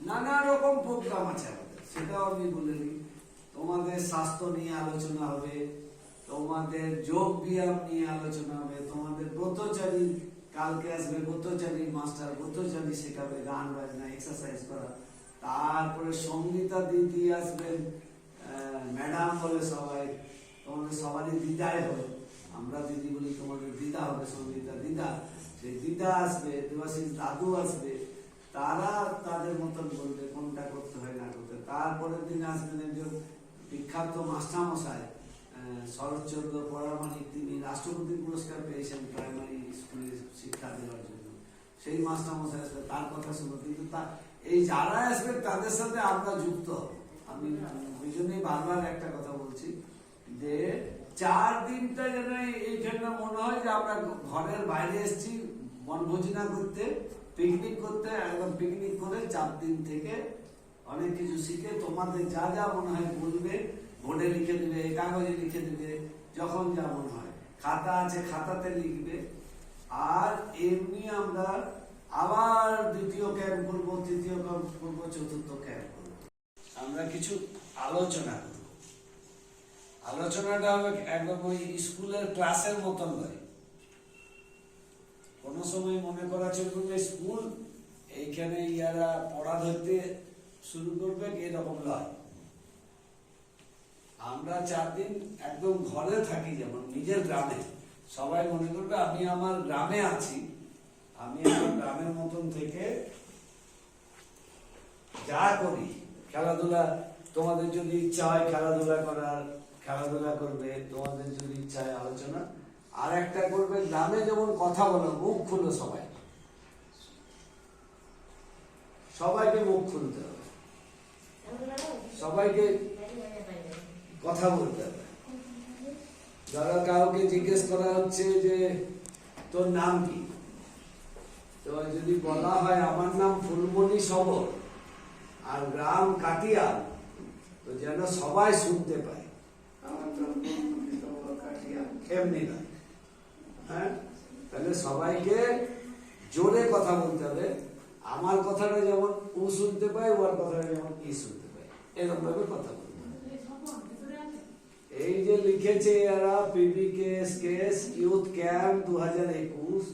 নানা রকম প্রোগ্রাম আছে আমাদের, সেটাও আমি বলে দিই। তোমাদের স্বাস্থ্য নিয়ে আলোচনা হবে, তোমাদের যোগ ব্যায়াম নিয়ে আলোচনা হবে, তোমাদের ব্রতচারী কালকে আসবে, ব্রতচারী মাস্টার ব্রতচারী শেখাবে, গান বাজনা এক্সারসাইজ করা। তারপরে সঙ্গীতা দিদি আসবেন, ম্যাডাম বলে সবাই, তোমাদের সবারই দিদাই হবে, আমরা দিদি বলি, তোমাদের দিদা হবে, সঙ্গীতা দিদা। সেই দিদা আসবে, দেবাশিস দাদু আসবে, তারা তাদের মতন বলবে কোনটা করতে হয় না করতে। তারপরের দিন আসবেন একজন বিখ্যাত মাস্টারমশাই, শরৎচন্দ্র পরামানিক, তিনি রাষ্ট্রপতি পুরস্কার পেয়েছেন প্রাইমারি স্কুলে শিক্ষা দেওয়ার জন্য। সেই মাস্টারমশাই আসবে, তার কথা শুনো। কিন্তু এই যারা আসবে তাদের সাথে আমরা যুক্ত হব। আমি ওই জন্যই বারবার একটা কথা বলছি যে 4 দিনটা যেন এইখানে মনে হয় যে আমরা ঘরের বাইরে এসেছি বনভোজি না করতে, পিকনিক করতে। একদম পিকনিক করে 4 দিন থেকে অনেক কিছু শিখে তোমাদের যা যা মনে হয় বলবে, বোর্ডে লিখে দেবে, কাগজে লিখে দেবে, যখন যা মনে হয়। খাতা আছে, খাতাতে লিখবে। আর এমনি আমরা আবার 2য় ক্যাম্প করবো, 3য় ক্যাম্প করবো, 4র্থ ক্যাম্প করবো। আমরা কিছু আলোচনা করব। আলোচনাটা হবে একদম ওই স্কুলের ক্লাসের মতন নয়। কোনো সময় মনে করা চলবে স্কুল এইখানে ইয়ারা পড়া ধরতে শুরু করবে, এরকম নয়। আমরা 4 দিন একদম ঘরে থাকি, যেমন নিজের গ্রামে। সবাই মনে করবে আমি আমার গ্রামে আছি, আমি আমার গ্রামের মতন থেকে যা করি, খেলাধুলা, তোমাদের যদি ইচ্ছা হয় খেলাধুলা করার, খেলাধুলা করবে, তোমাদের যদি ইচ্ছা হয় আলোচনা। আর একটা করবে, গ্রামে যেমন কথা বলো, মুখ খুলো, সবাইকে মুখ খুলতে হবে, সবাইকে কথা বলতে হবে। ধরো কাউকে জিজ্ঞেস করা হচ্ছে যে তোর নাম কি, তো যদি বলা হয় আমার নাম ফুলমণি সবর আর গ্রাম কাটিয়া, তো যেন সবাই শুনতে পায় আমার নাম ফুলমণি সবর কাটিয়া, এমনি না। হ্যাঁ, তাহলে সবাইকে জোরে কথা বলতে হবে। আমার কথাটা যেমন ও শুনতে পায়, ওর কথাটা যেমন ই শুনতে পায়, এরকম ভাবে কথা বলতে হবে। এই যে লিখেছে এরা PBKS ইউথ ক্যাম্প 2021,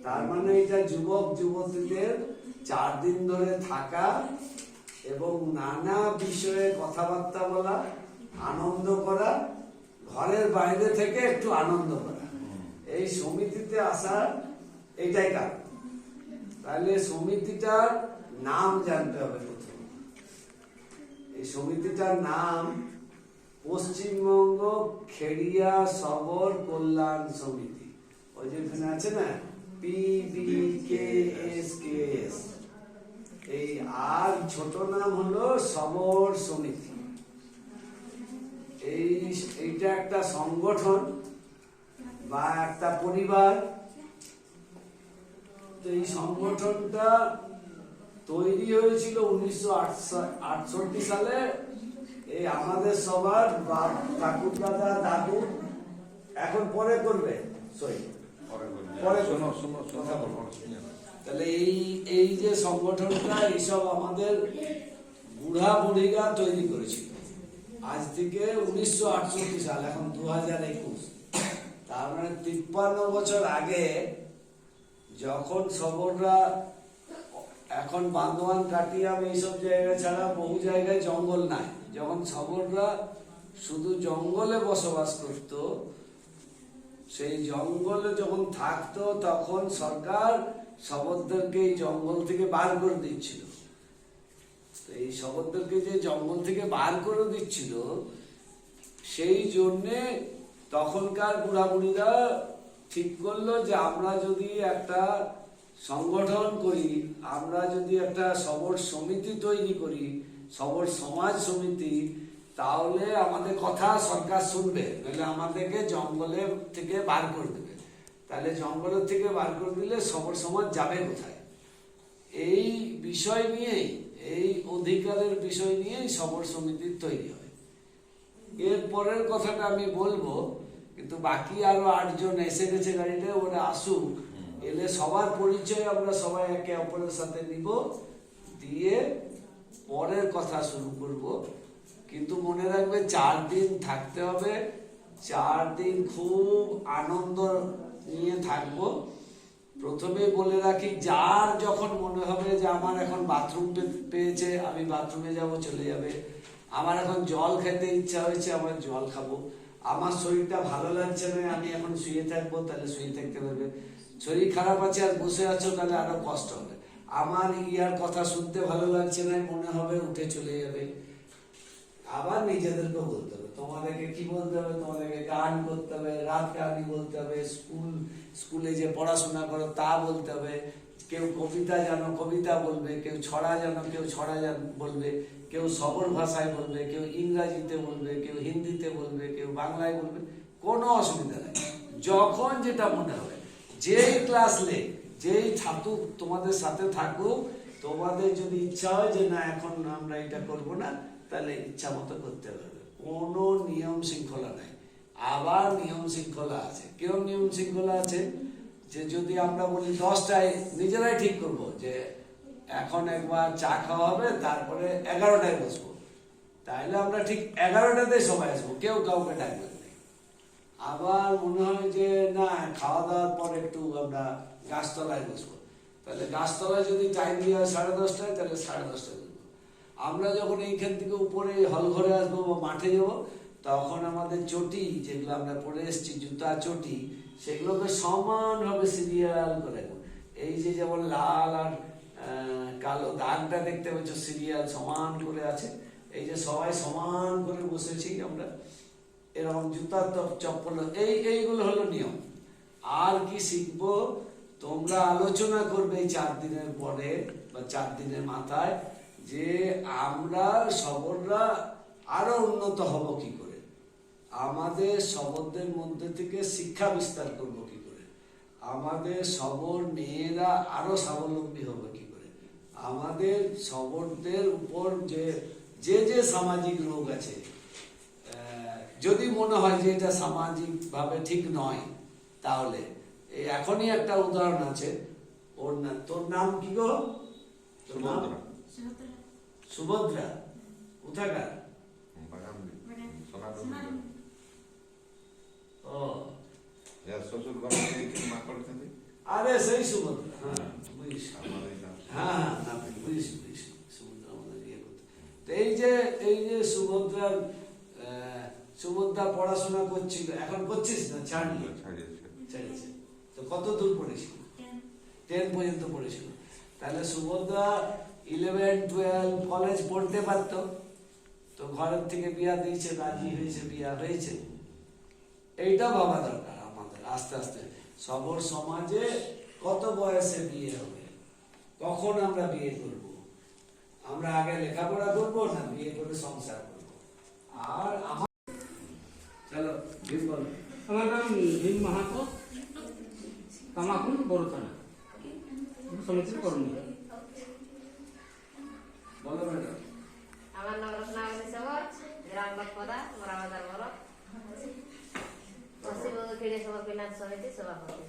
তার মানে এটা যুবক যুবতীদের 4 দিন ধরে থাকা এবং নানা বিষয়ে কথাবার্তা বলা, আনন্দ করা, ঘরের বাইরে থেকে একটু আনন্দ করা। এই সমিতিতে আসার এটাই কারণ। তাহলে সমিতিটার নাম জানতে হবে প্রথম। এই সমিতিটার নাম পশ্চিমবঙ্গ খেড়িয়া সবর কল্যাণ সমিতি। ওই যে এখানে আছে না PBKS, এই আর ছোট নাম হলো সবর সমিতি। এইটা একটা সংগঠন বা একটা পরিবার। তো এই সংগঠনটা তৈরি হয়েছিল 1968 সালে। এই আমাদের সবার ঠাকুর দাদা দাদু, এখন পরে করবে তাহলে এই যে সংগঠনটা, এইসব আমাদের বুড়া বুড়িরা তৈরি করেছিল আজ থেকে 1968 সাল, এখন 2021। তার মানে 53 বছর আগে, যখন সবররা, এখন বান্দোয়ান কাটিয়াম এইসব জায়গা ছাড়া বহু জায়গায় জঙ্গল নাই, যখন সবররা শুধু জঙ্গলে বসবাস করত, সেই জঙ্গলে যখন থাকতো, তখন সরকার শবরদেরকে এই জঙ্গল থেকে বার করে দিচ্ছিল। এই শবরদেরকে যে জঙ্গল থেকে বার করে দিচ্ছিল, সেই জন্যে তখনকার বুড়া বুড়িরা ঠিক করলো যে আমরা যদি একটা সংগঠন করি, আমরা যদি একটা সবর সমিতি তৈরি করি, সবর সমাজ সমিতি, তাহলে আমাদের কথা সরকার শুনবে, নাহলে আমাদেরকে জঙ্গলের থেকে বার করে দেবে। তাহলে জঙ্গলের থেকে বার করে দিলে সবর সমাজ যাবে কোথায়? এই বিষয় নিয়েই, এই অধিকারের বিষয় নিয়েই সবর সমিতির তৈরি হয়। এর পরের কথাটা আমি বলবো, কিন্তু বাকি আরো 8 জন এসে গেছে গাড়িতে, ওরা আসুক, এলে সবার পরিচয় আমরা সবাই একে অপরের সাথে নিব, দিয়ে পরের কথা শুরু করব। কিন্তু মনে রাখবে 4 দিন থাকতে হবে, 4 দিন খুব আনন্দ নিয়ে থাকবো। প্রথমে বলে রাখি, যার যখন মনে হবে যে আমার এখন বাথরুম পেয়েছে, আমি বাথরুমে যাব, চলে যাবে। আমার এখন জল খেতে ইচ্ছা হয়েছে, আমার জল খাবো। আমার শরীরটা ভালো লাগছে না, আমি এখন শুয়ে থাকবো, তাহলে শুয়ে থাকতে পারবে। শরীর খারাপ আছে আর বসে আছো, তাহলে আরো কষ্ট হবে। আমার ইয়ার কথা শুনতে ভালো লাগছে না, মনে হবে উঠে চলে যাবে। আবার নিজেদেরকে বলতে হবে, তোমাদেরকে কি বলতে হবে, তোমাদেরকে গান করতে হবে, রাত কাহানি বলতে হবে, স্কুলে যে পড়াশোনা করো তা বলতে হবে। কেউ কবিতা জানো কবিতা বলবে, কেউ ছড়া জানো কেউ ছড়া বলবে, কেউ সবর ভাষায় বলবে, কেউ ইংরাজিতে বলবে, কেউ হিন্দিতে বলবে, কেউ বাংলায় বলবে। কোনো অসুবিধা নেই, যখন যেটা মনে হবে। যেই ক্লাস লে, যেই থাকুক তোমাদের সাথে থাকুক, তোমাদের যদি ইচ্ছা হয় যে না এখন আমরা এটা করব না, তাহলে ইচ্ছা মতো করতে পারবে। কোনো নিয়ম শৃঙ্খলা নাই। আবার নিয়ম শৃঙ্খলা আছে। কেউ নিয়ম শৃঙ্খলা আছে যে যদি আমরা বলি 10টায়, নিজেরাই ঠিক করব যে এখন একবার চা খাওয়া হবে, তারপরে 11টায় বসবো, তাইলে আমরা ঠিক 11টাতে সবাই আসবো, কেউ কাউকে ডাকবে না। আবার মনে হয় যে না, খাওয়া দাওয়ার পর একটু আমরা গাছতলায় বসবো, তাহলে গাছতলায় যদি টাইম দিয়ে হয় 10:30টায়, তাহলে 10:30টায় বসবো। আমরা যখন এইখান থেকে উপরে হল ঘরে আসবো বা মাঠে যাব, তখন আমাদের চটি যেগুলো আমরা পরে এসেছি, জুতা চটি, সেগুলোকে সমানভাবে সিরিয়াল করে। এই যে যেমন লাল আর কালো দাগটা দেখতে পাচ্ছ, সিরিয়াল সমান করে আছে। এই যে সবাই সমান করে বসেছি আমরা, এরকম জুতা চপ্পল, এইগুলো হলো নিয়ম। আর কি শিখবো, তোমরা আলোচনা করবে এই 4 দিনের পরে বা 4 দিনের মাথায়, যে আমরা সবররা আরো উন্নত হব কি করে, আমাদের সবরদের মধ্যে থেকে শিক্ষা বিস্তার করব কি করে, আমাদের সবর মেয়েরা আরো স্বাবলম্বী হবে কি করে, আমাদের সবরদের উপর যে যে সামাজিক রোগ আছে, যদি মনে হয় যে এটা সামাজিক ভাবে ঠিক নয়, তাহলে এখনই একটা উদাহরণ আছে। তোর নাম কি গো? সুভদ্রা। কোথাকার? আরে সেই সুভদ্রা, হ্যাঁ বুঝিস সুভদ্রা আমাদের ইয়ে করতে। এই যে সুভদ্রা পড়াশোনা করছিল, এখন করছিস না? ছাড়িয়েছে। তো কত দূর পড়েছিল? 10 পর্যন্ত পড়েছিল। তাহলে সুভদ্রা 11, 12 কলেজ পড়তে পারত, তো ঘরের থেকে বিয়া দিয়েছে, রাজি হয়েছে, বিয়া হয়েছে। এইটা ভাবা দরকার আমাদের। আস্তে আস্তে সবর সমাজে কত বয়সে বিয়ে হবে, কখন আমরা বিয়ে করব, আমরা আগে লেখাপড়া করবো না বিয়ে করে সংসার করবো। আর আমার চলো ভীম বলো। আমার নাম ভীম মাহাতো, কামাকুল বড় থানা, সমিতির কর্মী। বলো ম্যাডাম। আমার নাম রত্নাবতী সবর, গ্রাম বাগপদা, মোরাবাজার বড়, পশ্চিমবঙ্গ ক্রীড়া সভা কল্যাণ সমিতি সভাপতি।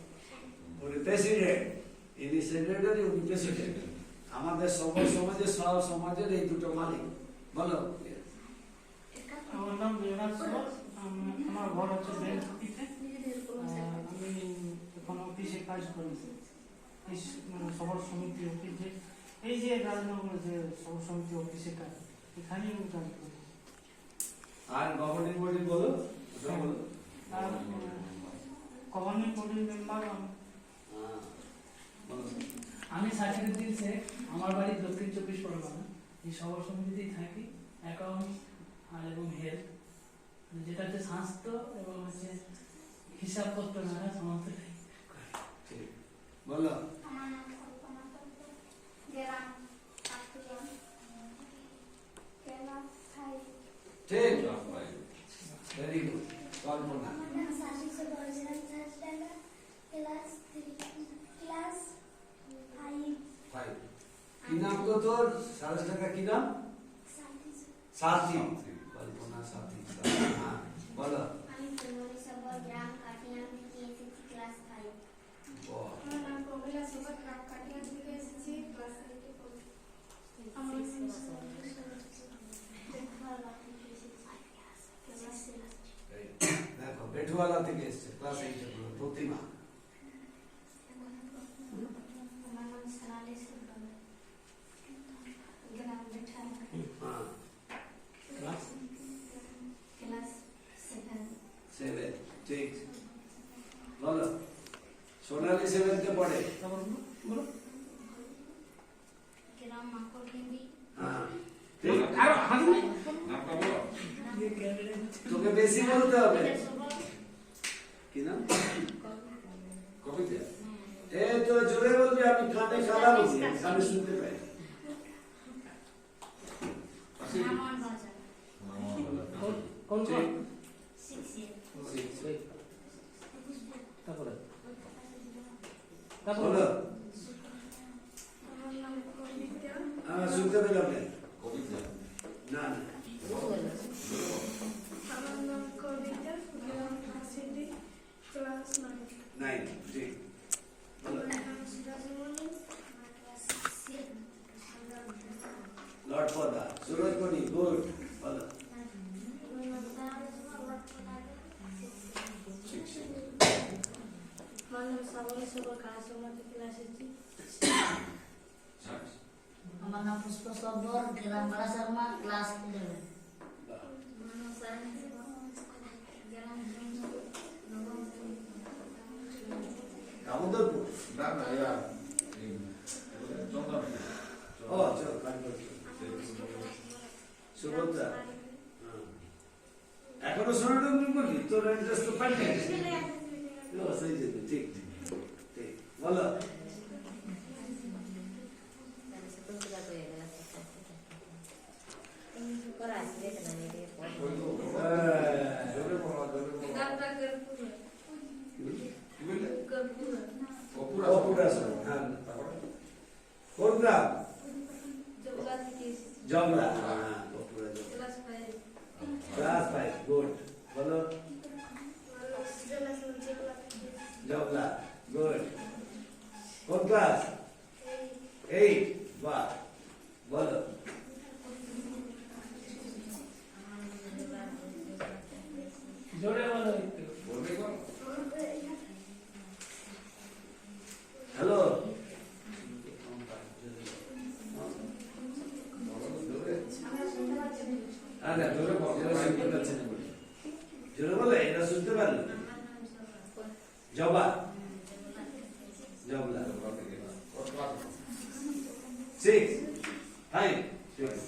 প্রেসিডেন্ট, ইনি সেক্রেটারি, উনি প্রেসিডেন্ট। আমাদের সবার সমাজে, সব সমাজের এই দুটো মালিক। বলো। আমার নাম দেবনাথ সবর, আমার ঘর হচ্ছে বেলকুটিতে। আমি এখন অফিসে কাজ করি, মানে সবার সমিতি অফিসে, এই যে রাজনগর যে সবার সমিতি অফিসে কাজ, এখানেই আমি কাজ করি। আর গভর্নিং বডি বলো। আর গভর্নিং বডির মেম্বার আমি সাকিরুদ্দিন শেখ, আমার বাড়ি দক্ষিণ 24 পরগনা। এই সবার সমিতিতেই থাকি, অ্যাকাউন্ট আর এবং হেলথ, যেটা হচ্ছে স্বাস্থ্য এবং হচ্ছে হিসাবপত্র নানা সমস্ত। বলো। আমার নাম কল্পনা দত্ত, গ্রাম কাকুয়া, ক্লাস 5। ঠিক, ভেরি গুড। কল্পনা। আমার নাম সাশি সুবর্জনা সাজডাঙ্গা, ক্লাস 5। কি নাম গো তোর? সারসটাকা কি নাম? সাথী। কল্পনা সাথী। হ্যাঁ বলো। আমি ফুলমণি সবর, গ্রাম কাটিয়া থেকে এসেছি, ক্লাস 5। বাহ। আমার নাম প্রমিলা সবর, গ্রাম কাটিয়া থেকে এসেছি, ক্লাস 8 এ পড়ি। মেঘওয়ালা থেকে এসেছে, ক্লাস 8 এর প্রতিমা। আমার নাম সোনালী সুলতান। গ্রাম বিঠাল। হ্যাঁ, ক্লাস ক্লাস 7। 7 ঠিক। বলো সোনালী 7 তে পড়ে। তারপর বলো গ্রাম মাকড়িন্দি। হ্যাঁ ঠিক। আর হাসি নামটা বলো। তোকে বেশি বলতে হবে। কি নাম? কবিতা। এই তো জোরে বলবি, আমি কানে খারাপ বলছি, কানে শুনতে পাই। রামন বাজার। কোন কোন ঠিক। 6 year। তারপরে বলো। আমার নাম কবিতা। শুনতে পেলাম না। কবিতা। না না আমার নাম কবিতা। গ্রাম হাসিদি। ক্লাস 9। 9 ঠিক। বলো আমার নাম সুরাজমণি। ক্লাস 6। লর্ড পদা সুরজমণি গুড। বলো আমার নাম শ্রাবণী সরকার, ক্লাস 1 ক্লাস 8। আমার নাম পুষ্প সব্বর, গ্রাম বাড়া শর্মা, ক্লাস 11। আমার নাম সারানী গ্রাম দামোদরপুর। না না ইয়া চন্দন। ও চল কানপুর। সুভদ্রা। এখনো সোনাডুঙ্গি করবি, তোর ইন্টারেস্ট তো পাল্টে গেছে। ও সেই জন্য ঠিক ঠিক ঠিক। বলো জোরে বলো, জোরে বলো। কি বললে? অপুরা। অপুরা শোন। হ্যাঁ তারপরে কোন গ্রাম? জগলা থেকে জমলা। হ্যাঁ অপুরা জমলা। ক্লাস 5। Class 5 good. বলো আমার নাম সুজলা সুলতান, জগলা থেকে। জমলা গুড। কোন ক্লাস? 8 বাহ। বলো জোরে বলো একটু। বলবে কোন? হ্যালো। বলো তো জোরে। আমরা শুনতে পাচ্ছি না। আরে জোরে বল, জোরে শুনতে পাচ্ছি না বলে। জোরে বলে এটা শুনতে পারলো। জবা জমলা জোরে থেকে। ওর ক্লাস 6 5 6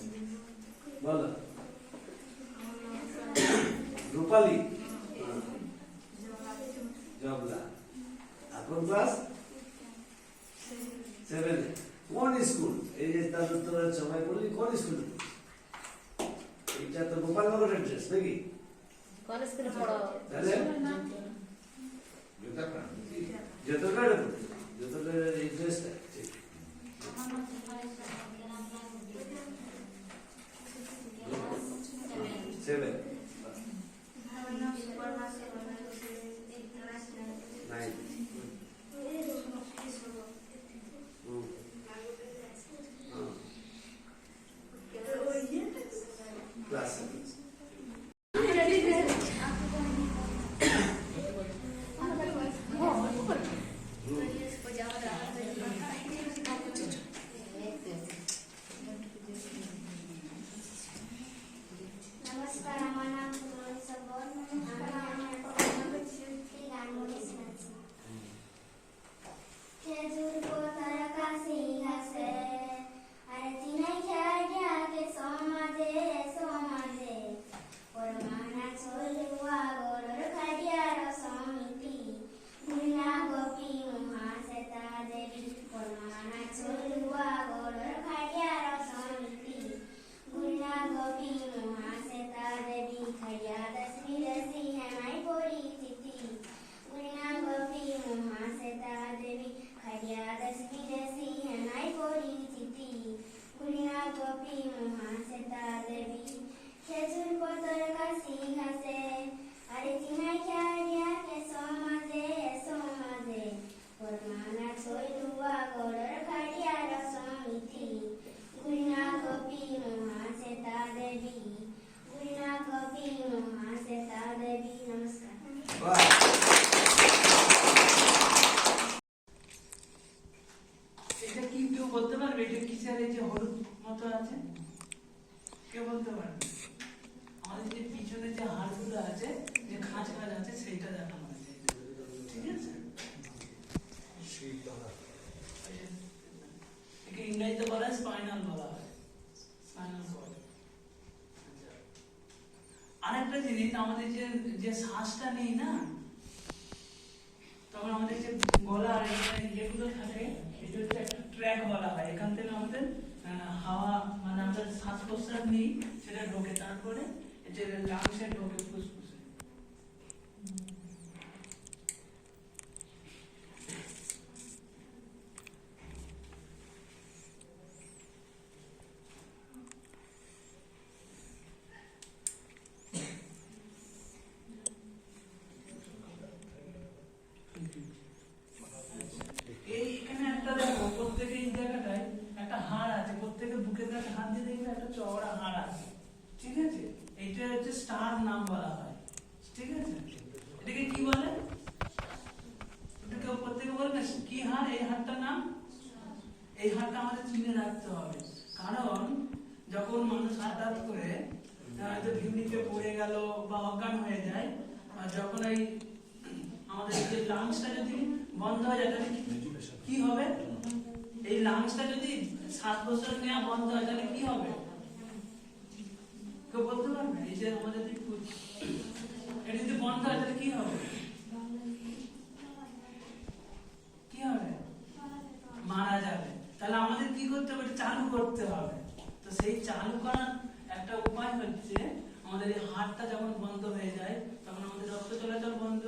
বলো রূপালী। জবলা। এখন ক্লাস 7 কোন স্কুল? এই যে তাদের তোরা সবাই বললি কোন স্কুল? এটা তো গোপালনগর অ্যাড্রেস নাকি? কোন স্কুলে পড়ো? তাহলে জুতা প্রাণ। যতটা অ্যাড্রেসটা ঠিক। আমার নাম সুপারি শর্মা, গ্রাম বাড়া ক্লাস 7 আমার নাম সুপর্ণা সেবা, ক্লাস 9। 9 ক্লাস 7 नमस्कार, আমার নাম সুমন সবর। আমার পড়াশোনা করছি গানমনি শুনছি। খেজুর পাতার কাছে ঘাসে আর চিনাই খেয়া কে সমাজে সমাজে পরমানা চলুয়া গড়র খাডিয়ার সমিতি গুণা গোপী মহাশ্বেতা দেবী পরমানা চলুয়া গড়র খাডিয়ার সমিতি গুণা গোপী মহাশ্বেতা দেবী খাডিয়া দশমি দশি হেমাই পরিচিতি গুণা গোপী মহাশ্বেতা দেবী খাডিয়া দশমি দশি হেমাই পরিচিতি গুণা গোপী মহাশ্বেতা দেবী খেজুর পতর কাশি ঘাসে আরে চিনাই খেয়া কে সমাজে সমাজে পরমানা ছইলুয়া গড়র খাডিয়ার সমিতি গুণা গোপী মহাশ্বেতা দেবী গুণা গোপী মহাশ্বেতা দেবী। নমস্কার। বাহ কিসের এই যে হলুদ মতো আছে কে বলতে পারবে? আমাদের যে পিছনে যে হাড়গুলো আছে, যে খাঁজ খাঁজ আছে, সেইটা দেখানো আছে। ঠিক আছে, একে ইংরেজিতে বলা হয় স্পাইনাল বলা হয়, স্পাইনাল কর্ড। আরেকটা জিনিস, আমাদের যে যে শ্বাসটা নেই না, তখন আমাদের যে গলার যেগুলো থাকে, এটা হচ্ছে একটা ট্র্যাক বলা হয়। এখান থেকে আমাদের হাওয়া, মানে আমাদের শ্বাস প্রশ্বাস নেই, সেটা ঢোকে, তারপরে এটা লাংসে ঢোকে, ফুসফুসে। এইখানে একটা দেখো, প্রত্যেকে এই জায়গাটায় একটা হাড় আছে, প্রত্যেকে বুকের কাছে হাত দিয়ে দেখবে একটা চওড়া হাড় আছে। ঠিক আছে, এইটা হচ্ছে স্টার নাম বলা হয়। ঠিক আছে, এটাকে কি বলে? কেউ প্রত্যেকে বলে না কি হাড়? এই হাড়টার নাম, এই হাড়টা আমাদের চিনে রাখতে হবে। কারণ যখন মানুষ হঠাৎ করে হয়তো ভিমনিতে পড়ে গেল বা অজ্ঞান হয়ে যায়, আর যখন এই আমাদের যে লাংসটা যদি বন্ধ হয়ে যায়, তাহলে কি হবে? এই লাংসটা যদি শ্বাস প্রশ্বাস নেওয়া বন্ধ হয়, তাহলে কি হবে? কেউ বলতে পারবে? এই যে আমাদের এটা যদি বন্ধ হয়, তাহলে কি হবে? কি হবে? মারা যাবে। তাহলে আমাদের কি করতে হবে? চালু করতে হবে। তো সেই চালু করার একটা উপায় হচ্ছে, আমাদের এই হার্টটা যখন বন্ধ হয়ে যায়, তখন আমাদের রক্ত চলাচল বন্ধ।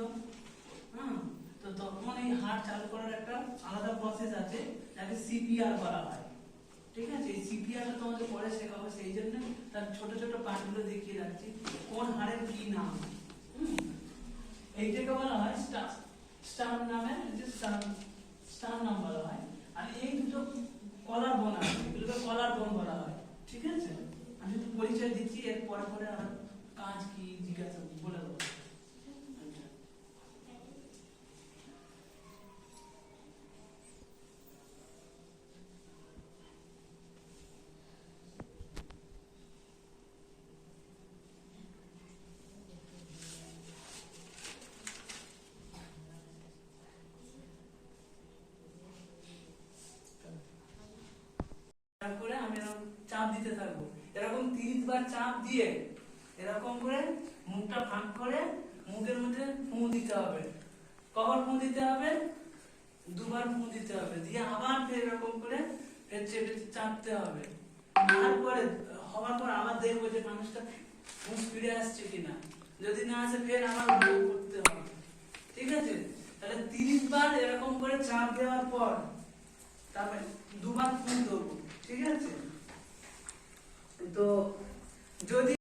তো তখন এই হার্ট চালু করার একটা আলাদা প্রসেস আছে, যাকে সিপিআর বলা হয়। ঠিক আছে, এই সিপিআরটা তোমাদের পরে শেখাবো, সেই জন্য তার ছোট ছোট পার্টগুলো দেখিয়ে রাখছি, কোন হাড়ের কি নাম। এইটাকে বলা হয় স্টার নামে, স্টার নাম বলা হয়। আর এই দুটো কলার বোন আছে, এগুলোকে কলার বোন বলা হয়। ঠিক আছে, আমি একটু পরিচয় দিচ্ছি, এর পরে পরে আর কাজ কি জিজ্ঞাসা বলে দেবো। করে আমি এরকম চাপ দিতে থাকবো, এরকম 30 বার চাপ দিয়ে এরকম করে মুখটা ফাঁক করে মুখের মধ্যে ফু দিতে হবে। কবার ফু দিতে হবে? 2 বার ফু দিতে হবে, দিয়ে আবার ফের এরকম করে ফের চেপে চাপতে হবে। তারপরে হওয়ার পর আবার দেখবো যে মানুষটা মুখ ফিরে আসছে কিনা, যদি না আসে ফের আবার করতে হবে। ঠিক আছে, তাহলে 30 বার এরকম করে চাপ দেওয়ার পর তারপরে 2 বার ফু দেবো। ঠিক আছে, তো যদি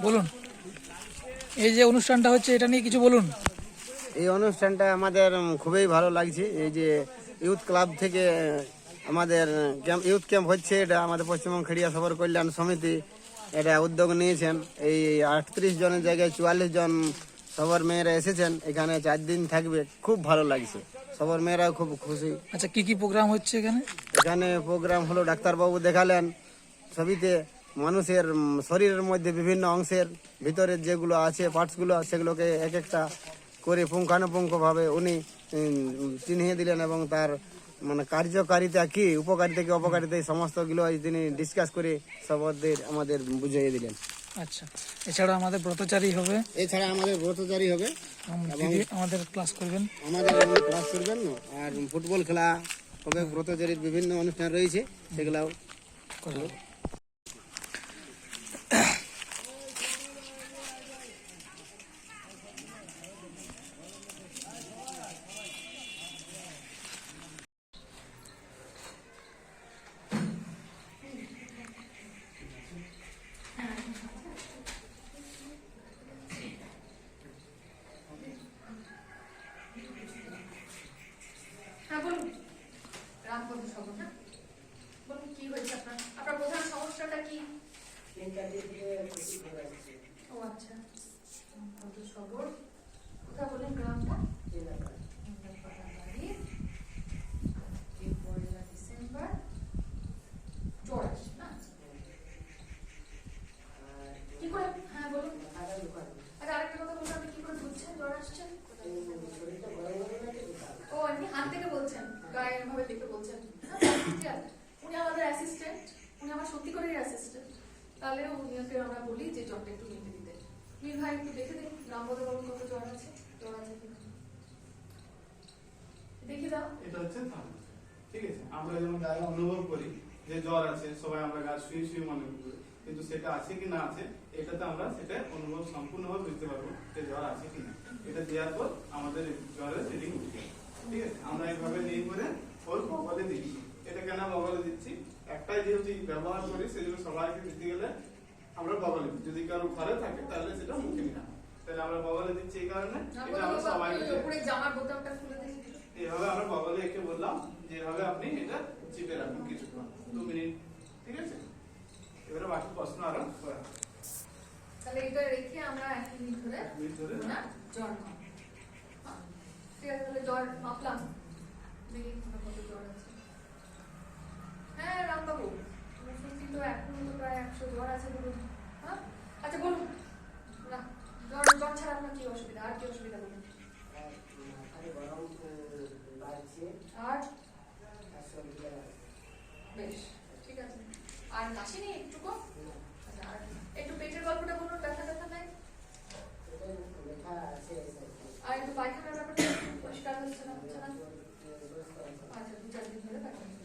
বলুন, এই যে অনুষ্ঠানটা হচ্ছে, এটা নিয়ে কিছু বলুন। এই অনুষ্ঠানটা আমাদের খুবই ভালো লাগছে। এই যে ইউথ ক্লাব থেকে আমাদের ইউথ ক্যাম্প হচ্ছে, এটা আমাদের পশ্চিমবঙ্গ খেড়িয়া সবর কল্যাণ সমিতি এটা উদ্যোগ নিয়েছেন। এই 38 জনের জায়গায় 44 জন সবর মেয়েরা এসেছেন, এখানে 4 দিন থাকবে। খুব ভালো লাগছে, সবর মেয়েরাও খুব খুশি। আচ্ছা, কি কি প্রোগ্রাম হচ্ছে এখানে? এখানে প্রোগ্রাম হলো, ডাক্তারবাবু দেখালেন ছবিতে মানুষের শরীরের মধ্যে বিভিন্ন অংশের ভিতরের যেগুলো আছে পার্টসগুলো, সেগুলোকে এক একটা করে পুঙ্খানুপুঙ্খভাবে উনি চিনিয়ে দিলেন, এবং তার মানে কার্যকারিতা কি, উপকারিতা কি অপকারিতা, এই সমস্তগুলো তিনি ডিসকাস করে সবদের আমাদের বুঝিয়ে দিলেন। আচ্ছা, এছাড়া আমাদের ব্রতচারী হবে, এছাড়া আমাদের ব্রতচারী হবে, দিদি আমাদের ক্লাস করবেন, আমাদের ক্লাস করবেন, আর ফুটবল খেলা হবে, ব্রতচারীর বিভিন্ন অনুষ্ঠান রয়েছে, সেগুলাও করবেন। হ্যাঁ বলুন, রামপদ সবর না বলুন, কি হয়েছে আপনার? আপনার প্রধান নীল ভাই একটু দেখে দিন রামবোধ বাবুর কত জ্বর আছে কিনা দেখে দাও। এটা হচ্ছে থার্মোমিটার। ঠিক আছে, আমরা যেমন গায়ে অনুভব করি যে জ্বর আছে, সবাই আমরা গা শুয়ে শুয়ে মনে করি, কিন্তু সেটা আছে কি না আছে এটাতে আমরা সেটা অনুভব সম্পূর্ণভাবে বুঝতে পারবো যে জ্বর আছে কি না। এটা দেওয়ার পর আমাদের জ্বরের রিডিং উঠে যাবে। ঠিক আছে, আমরা এইভাবে নিয়ে করে ওর বগলে দিচ্ছি। এটা কেন বগলে দিচ্ছি, একটাই যেহেতু ব্যবহার করি সেজন্য সবাইকে দিতে গেলে আমরা বগলে দিই। যদি কারো ঘরে থাকে তাহলে সেটা মুখে নিয়ে হয়, তাহলে আমরা বগলে দিচ্ছি এই কারণে এটা আমরা সবাইকে উপরে জামার বোতামটা খুলে দিন। এইভাবে আমরা বগলে একে বললাম যেভাবে আপনি এটা চিপে রাখুন কিছুক্ষণ 2 মিনিট। ঠিক আছে, এবারে বাকি প্রশ্ন আরো করা। তাহলে এটা রেখে আমরা 1 মিনিট ধরে না জ্বর মাপ। ঠিক আছে, তাহলে জ্বর মাপলাম, দেখি আপনার কত জ্বর আছে। হ্যাঁ রামবাবু, শুনছি তো এখন তো প্রায় 100 জ্বর আছে বলুন। হ্যাঁ আচ্ছা বলুন না, জ্বর ছাড়া আপনার কি অসুবিধা, আর কি অসুবিধা বলুন। আর বেশ ঠিক আছে, আর কাশি নেই একটুকু? আচ্ছা, আর একটু পেটের গল্পটা বলুন, ব্যথা নেই? আর একটু পায়খানার ব্যাপারটা পরিষ্কার হচ্ছে না? আচ্ছা, 2-4 দিন ধরে পায়খানা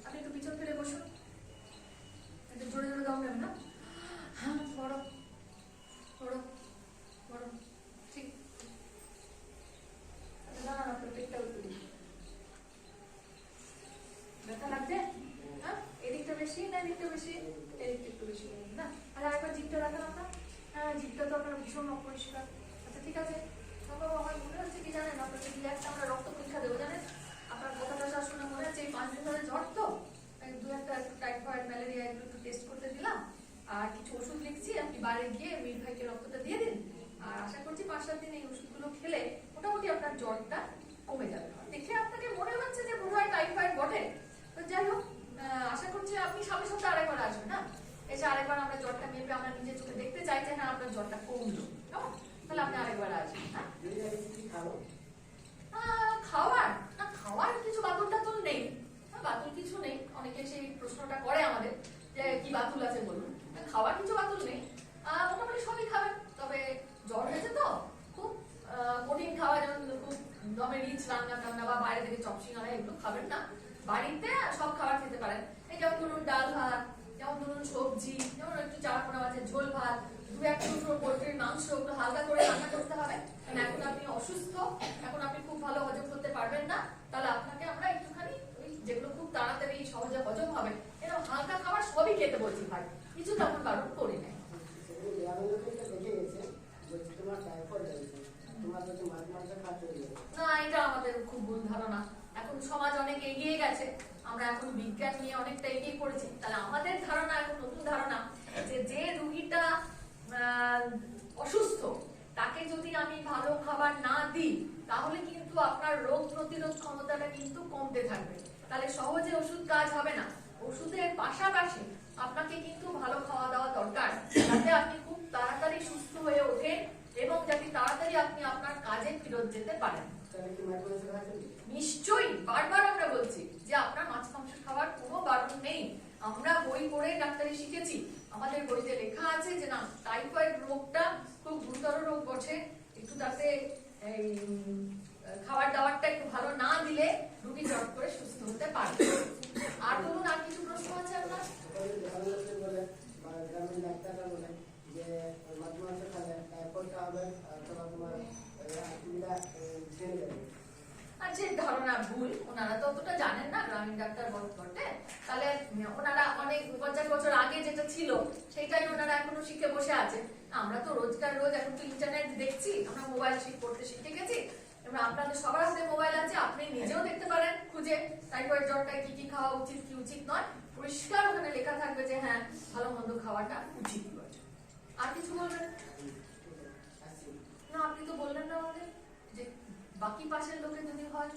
আপনি একটু পিছন ফিরে বসুন, একটু জোরে জোরে দম নেন না। হ্যাঁ বড় বড় বড় ঠিক। না আপনার পেটটা ব্যথা লাগছে? হ্যাঁ এদিকটা বেশি না এদিকটা বেশি? এদিকটা একটু বেশি না। আর একবার জিভটা রাখেন আপনার। হ্যাঁ জিভটা তো আপনার ভীষণ অপরিষ্কার। আচ্ছা ঠিক আছে, আমার মনে হচ্ছে কি জানেন, আপনাকে একটা আমরা রক্ত পরীক্ষা দেবো জানেন। আপনার কথাটা শুনে মনে হচ্ছে এই 5 দিন ধরে জ্বর তো, 2-1টা টাইফয়েড ম্যালেরিয়া এগুলো একটু টেস্ট করতে দিলাম, আর কিছু ওষুধ লিখছি, আপনি বাইরে গিয়ে মীর ভাইকে রক্তটা দিয়ে দিন। আর আশা করছি 5-7 দিন এই ওষুধগুলো খেলে মোটামুটি আপনার জ্বরটা কমে যাবে। দেখে আপনাকে মনে হচ্ছে যে বোধহয় টাইফয়েড বটে, তো যাই হোক আশা করছি আপনি সামনে সপ্তাহে আরেকবার আসবেন না, এসে আরেকবার আমরা জ্বরটা মেপে আমরা নিজের চোখে দেখতে চাই যে হ্যাঁ আপনার জ্বরটা কমলো, কেমন? তাহলে আপনি আরেকবার আসবেন। খাওয়ার না, খাওয়ার কিছু বাতুল টাতুল নেই, বাতুল কিছু নেই। অনেকে সেই প্রশ্নটা করে আমাদের যে কি বাতুল আছে বলুন। খাওয়ার কিছু বাতুল নেই, মোটামুটি সবই খাবেন। তবে জ্বর হয়েছে তো খুব কঠিন খাওয়া, যেমন খুব দমে রিচ রান্না টান্না বা বাইরে থেকে চপসিঙ্গারা এগুলো খাবেন না। বাড়িতে সব খাবার খেতে পারেন, এই যেমন ধরুন ডাল ভাত, যেমন ধরুন সবজি, যেমন একটু 4-5 মাছের ঝোল ভাত, 2-1 টুকরো পোলট্রির মাংস একটু হালকা করে রান্না করতে হবে। কারণ এখন আপনি অসুস্থ, এখন আপনি খুব ভালো হজম করতে পারবেন না, তাহলে আপনাকে আমরা একটুখানি ওই যেগুলো খুব তাড়াতাড়ি সহজে হজম হবে এরকম হালকা খাবার সবই খেতে বলছি ভাই, কিছু তেমন বারণ করি নাই। না এটা আমাদের খুব ভুল ধারণা। এখন সমাজ অনেক এগিয়ে গেছে, আমরা এখন বিজ্ঞান নিয়ে অনেকটা এগিয়ে পড়েছি, তাহলে আমাদের ধারণা এখন নতুন ধারণা যে রুগীটা অসুস্থ তাকে যদি আমি ভালো খাবার না দিই তাহলে কিন্তু আপনার রোগ প্রতিরোধ ক্ষমতাটা কিন্তু কমতে থাকবে, তাহলে সহজে ওষুধ কাজ হবে না। ওষুধের পাশাপাশি আপনাকে কিন্তু ভালো খাওয়া দাওয়া দরকার, যাতে আপনি খুব তাড়াতাড়ি সুস্থ হয়ে ওঠেন এবং যাতে তাড়াতাড়ি আপনি আপনার কাজে ফেরত যেতে পারেন। নিশ্চয়ই, বারবার আমরা বলছি যে আপনার মাছ মাংস খাওয়ার কোনো বারণ নেই। আমরা বই পড়ে ডাক্তারি শিখেছি, আমাদের বইতে লেখা আছে যে না টাইফয়েড রোগটা খুব গুরুতর রোগ বটে, একটু তাতে এই খাবার দাবারটা একটু ভালো না দিলে রোগী চট করে সুস্থ হতে পারে। আর বলুন, আর কিছু প্রশ্ন আছে আপনার? ধারণা ভুল, ওনারা তো অতটা জানেন না, গ্রামীণ ডাক্তার বটে, তাহলে ওনারা অনেক 50 বছর আগে যেটা ছিল সেটাই ওনারা এখনো শিখে বসে আছে। আমরা তো রোজকার রোজ এখন তো ইন্টারনেট দেখছি, আমরা মোবাইল পড়তে শিখে গেছি, এবার আপনাদের সবার হাতে মোবাইল আছে, আপনি নিজেও দেখতে পারেন খুঁজে টাইফয়েড জ্বরটা কি কি খাওয়া উচিত কি উচিত নয়, পরিষ্কার ওখানে লেখা থাকবে যে হ্যাঁ ভালো মন্দ খাওয়াটা উচিত। আর কিছু বলবেন না? আপনি তো বললেন না আমাদের যে বাকি পাশের লোকের যদি হয়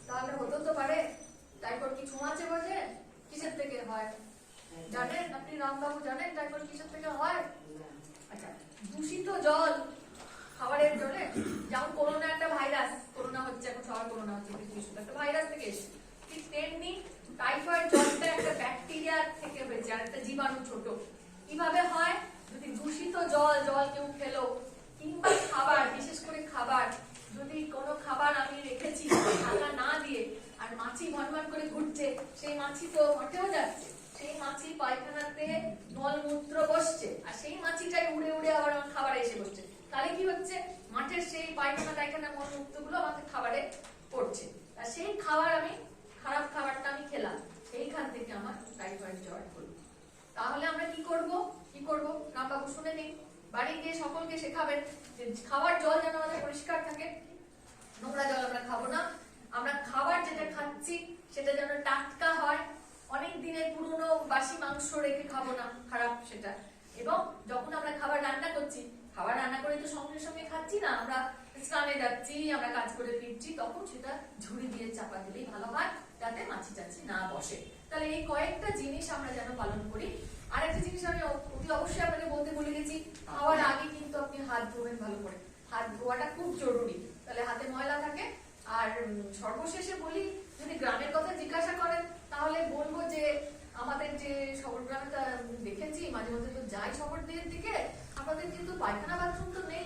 তাহলে হতে তো পারে। টাইফয়েড কি ছোঁয়াচে বোঝে? কিসের থেকে হয় জানেন আপনি? রামবাবু জানেন টাইফয়েড কিসের থেকে হয়? আচ্ছা, দূষিত জল খাবারের জন্য, যেমন করোনা একটা ভাইরাস, করোনা হচ্ছে এখন সবার করোনা হচ্ছে, একটা ভাইরাস থেকে এসেছে, ঠিক তেমনি টাইফয়েড রয়েছে, আর একটা জীবাণু ছোট। কিভাবে হয়? যদি দূষিত জল কেউ খেলো, কিংবা খাবার, বিশেষ করে খাবার, যদি কোনো খাবার আমি রেখেছি ঢাকা না দিয়ে আর মাছি ভনভন করে ঘুরছে, সেই মাছি তো মটেও যাচ্ছে, সেই মাছি পায়খানাতে মলমূত্র বসছে, আর সেই মাছিটাই উড়ে উড়ে আবার আমার খাবারে এসে বসছে। তাহলে কি হচ্ছে? মাঠের সেই পায়খানা মলমূত্র গুলো আমাদের খাবারে পড়ছে, আর সেই খাবার আমি, খারাপ খাবারটা আমি খেলাম, সেইখান থেকে আমার টাইফয়েড জ্বর হলো। তাহলে আমরা কি করব? রামবাবু শুনে নিন, বাড়ি গিয়ে সকলকে শেখাবেন যে খাবার জল যেন আমাদের পরিষ্কার থাকে, নোংরা জল আমরা খাবো না। আমরা খাবার যেটা খাচ্ছি সেটা যেন টাটকা হয়, অনেক দিনের পুরনো বাসি মাংস রেখে খাবো না, খারাপ সেটা। এবং যখন আমরা খাবার রান্না করছি, খাবার রান্না করে তো সঙ্গে সঙ্গে খাচ্ছি না, আমরা স্নানে যাচ্ছি, আমরা কাজ করে ফিরছি, তখন সেটা ঝুড়ি দিয়ে চাপা দিলেই ভালো হয়, যাতে মাছি টাছি না বসে। তাহলে এই কয়েকটা জিনিস আমরা যেন পালন করি। আরেকটা জিনিস আমি অতি অবশ্যই আপনাকে বলতে ভুলে গেছি, খাওয়ার আগে কিন্তু আপনি হাত ধোবেন ভালো করে, হাত ধোয়াটা খুব জরুরি, তাহলে হাতে ময়লা থাকে। আর সর্বশেষে বলি, যদি গ্রামের কথা জিজ্ঞাসা করেন তাহলে বলবো যে আমাদের যে শহর গ্রামে দেখেছি, মাঝে মধ্যে তো যাই শহরের দিকে, আমাদের কিন্তু পায়খানা বাথরুম তো নেই,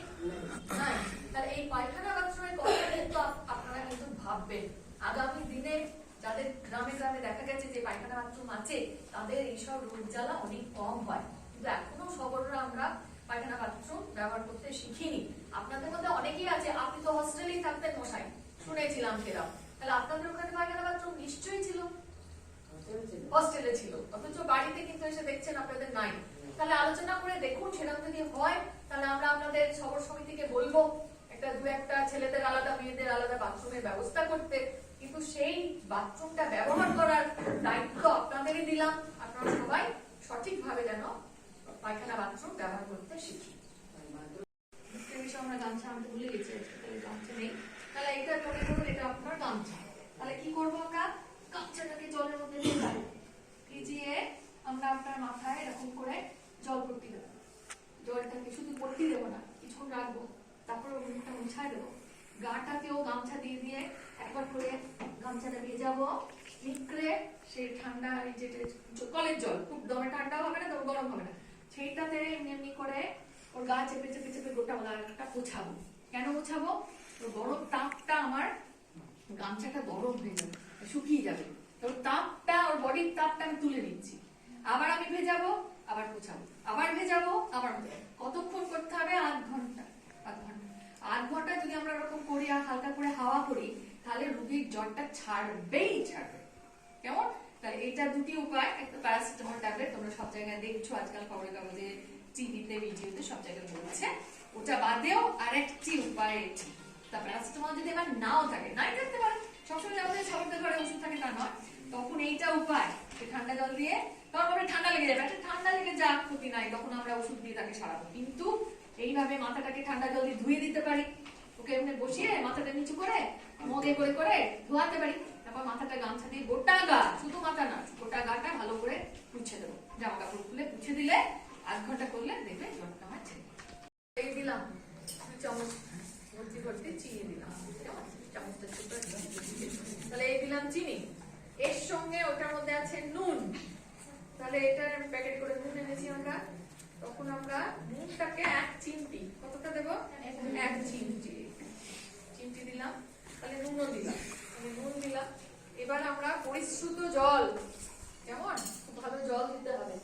তাহলে এই পায়খানা বাথরুমের কথা কিন্তু আপনারা কিন্তু ভাববেন। আগামী দিনে যাদের গ্রামে গ্রামে দেখা গেছে যে পায়খানা বাথরুম আছে, তাদের এইসব রোগ জ্বালা অনেক কম হয়, কিন্তু এখনো শহররা আমরা পায়খানা বাথরুম ব্যবহার করতে শিখিনি। আপনাদের মধ্যে অনেকেই আছে, আপনি তো হস্টেলেই থাকতেন মশাই, শুনেছিলাম সেরাম, তাহলে আপনাদের ওখানে পায়খানা বাথরুম নিশ্চয়ই ছিল, হস্টেলে ছিল, অথচ বাড়িতে কিন্তু এসে দেখছেন আপনাদের নাই। তাহলে আলোচনা করে দেখুন, সেরকম যদি হয় তাহলে আমরা আপনাদের শহর সমিতিকে বলবো দু একটা ছেলেদের আলাদা মেয়েদের আলাদা বাথরুমের ব্যবস্থা করতে, কিন্তু সেই বাথরুমটা ব্যবহার করার দায়িত্ব আপনাদেরই দিলাম। আপনারা সবাই সঠিকভাবে যেন পায়খানা বাথরুম ব্যবহার করতে শিখি। আমরা গামছা আনতে ভুলে গেছি, গামছা নেই, তাহলে এটা মনে করুন এটা আপনার গামছা। তাহলে কি করবো আমরা? গামছাটাকে জলের মধ্যে ভিজিয়ে আমরা আপনার মাথায় এরকম করে জল পট্টি দেবো, জলটাকে শুধু পট্টি দেবো না, কিছুক্ষণ রাখবো, তারপরে মুখটা মুছাই দেবো, গাটাকেও গামছা দিয়ে দিয়ে একবার করে গামছাটা ভেজাবো, নিকড়ে সেই ঠান্ডা, এই যে কলের জল, খুব দমে ঠান্ডাও হবে না, তবে গরম হবে না, সেইটাতে এমনি করে ওর গা চেপে চেপে চেপে গোটা গাটা পোছাবো। কেন পোছাবো? ওর গরম তাপটা আমার গামছাটা গরম হয়ে যাবে, শুকিয়ে যাবে, ওর তাপটা, ওর বডির তাপটা আমি তুলে নিচ্ছি। আবার আমি ভেজাবো, আবার পোছাবো, আবার ভেজাবো, আবার কতক্ষণ করতে হবে? আধ ঘন্টা। আধ ঘন্টা যদি আমরা এরকম করি আর হালকা করে হাওয়া করি, তাহলে রোগীর জ্বরটা ছাড়বেই ছাড়বে। কেমন? তাহলে এটা দুটি উপায়, একটা প্যারাসিটামল ট্যাবলেট, তোমরা সব জায়গায় দেখছো আজকাল, খবরের কাগজে, টিভিতে, ভিডিওতে সব জায়গায় বলছে, ওটা বাদেও আরেকটি উপায় এটি। তা প্যারাসিটামল যদি আবার নাও থাকে, নাই থাকতে পারে, সবসময় আমাদের সবার ঘরে ওষুধ থাকে তা নয়, তখন এইটা উপায়, ঠান্ডা জল দিয়ে, তখন ঠান্ডা লেগে যাবে, ঠান্ডা লেগে যা ক্ষতি নাই, তখন আমরা ওষুধ দিয়ে তাকে সারাবো। কিন্তু এইভাবে মাথাটাকে ঠান্ডা জল দিয়ে ধুয়ে দিতে পারি, ওকে এমনি বসিয়ে মাথাটা নিচু করে মগে করে করে ধোয়াতে পারি, তারপর মাথাটা গামছা দিয়ে গোটা গা, শুধু মাথা না, গোটা গাটা ভালো করে পুছে দেবো, জামা কাপড় খুলে পুছে দিলে আধ ঘন্টা করলে দেখবে জ্বরটা আমার ছেড়ে এই দিলাম, চামচ ভর্তি ভর্তি চিনি দিলাম, চামচটা ছোট, তাহলে এই দিলাম চিনি, এর সঙ্গে ওটার মধ্যে আছে নুন, তাহলে এটার প্যাকেট করে নুন এনেছি আমরা, তখন আমরা নুনটাকে 1 চিমটি, কতটা দেবো? 1 চিমটি, চিমটি দিলাম, তাহলে নুনও দিলাম, নুন দিলাম। এবার আমরা পরিশ্রুত জল, কেমন? খুব ভালো জল দিতে হবে,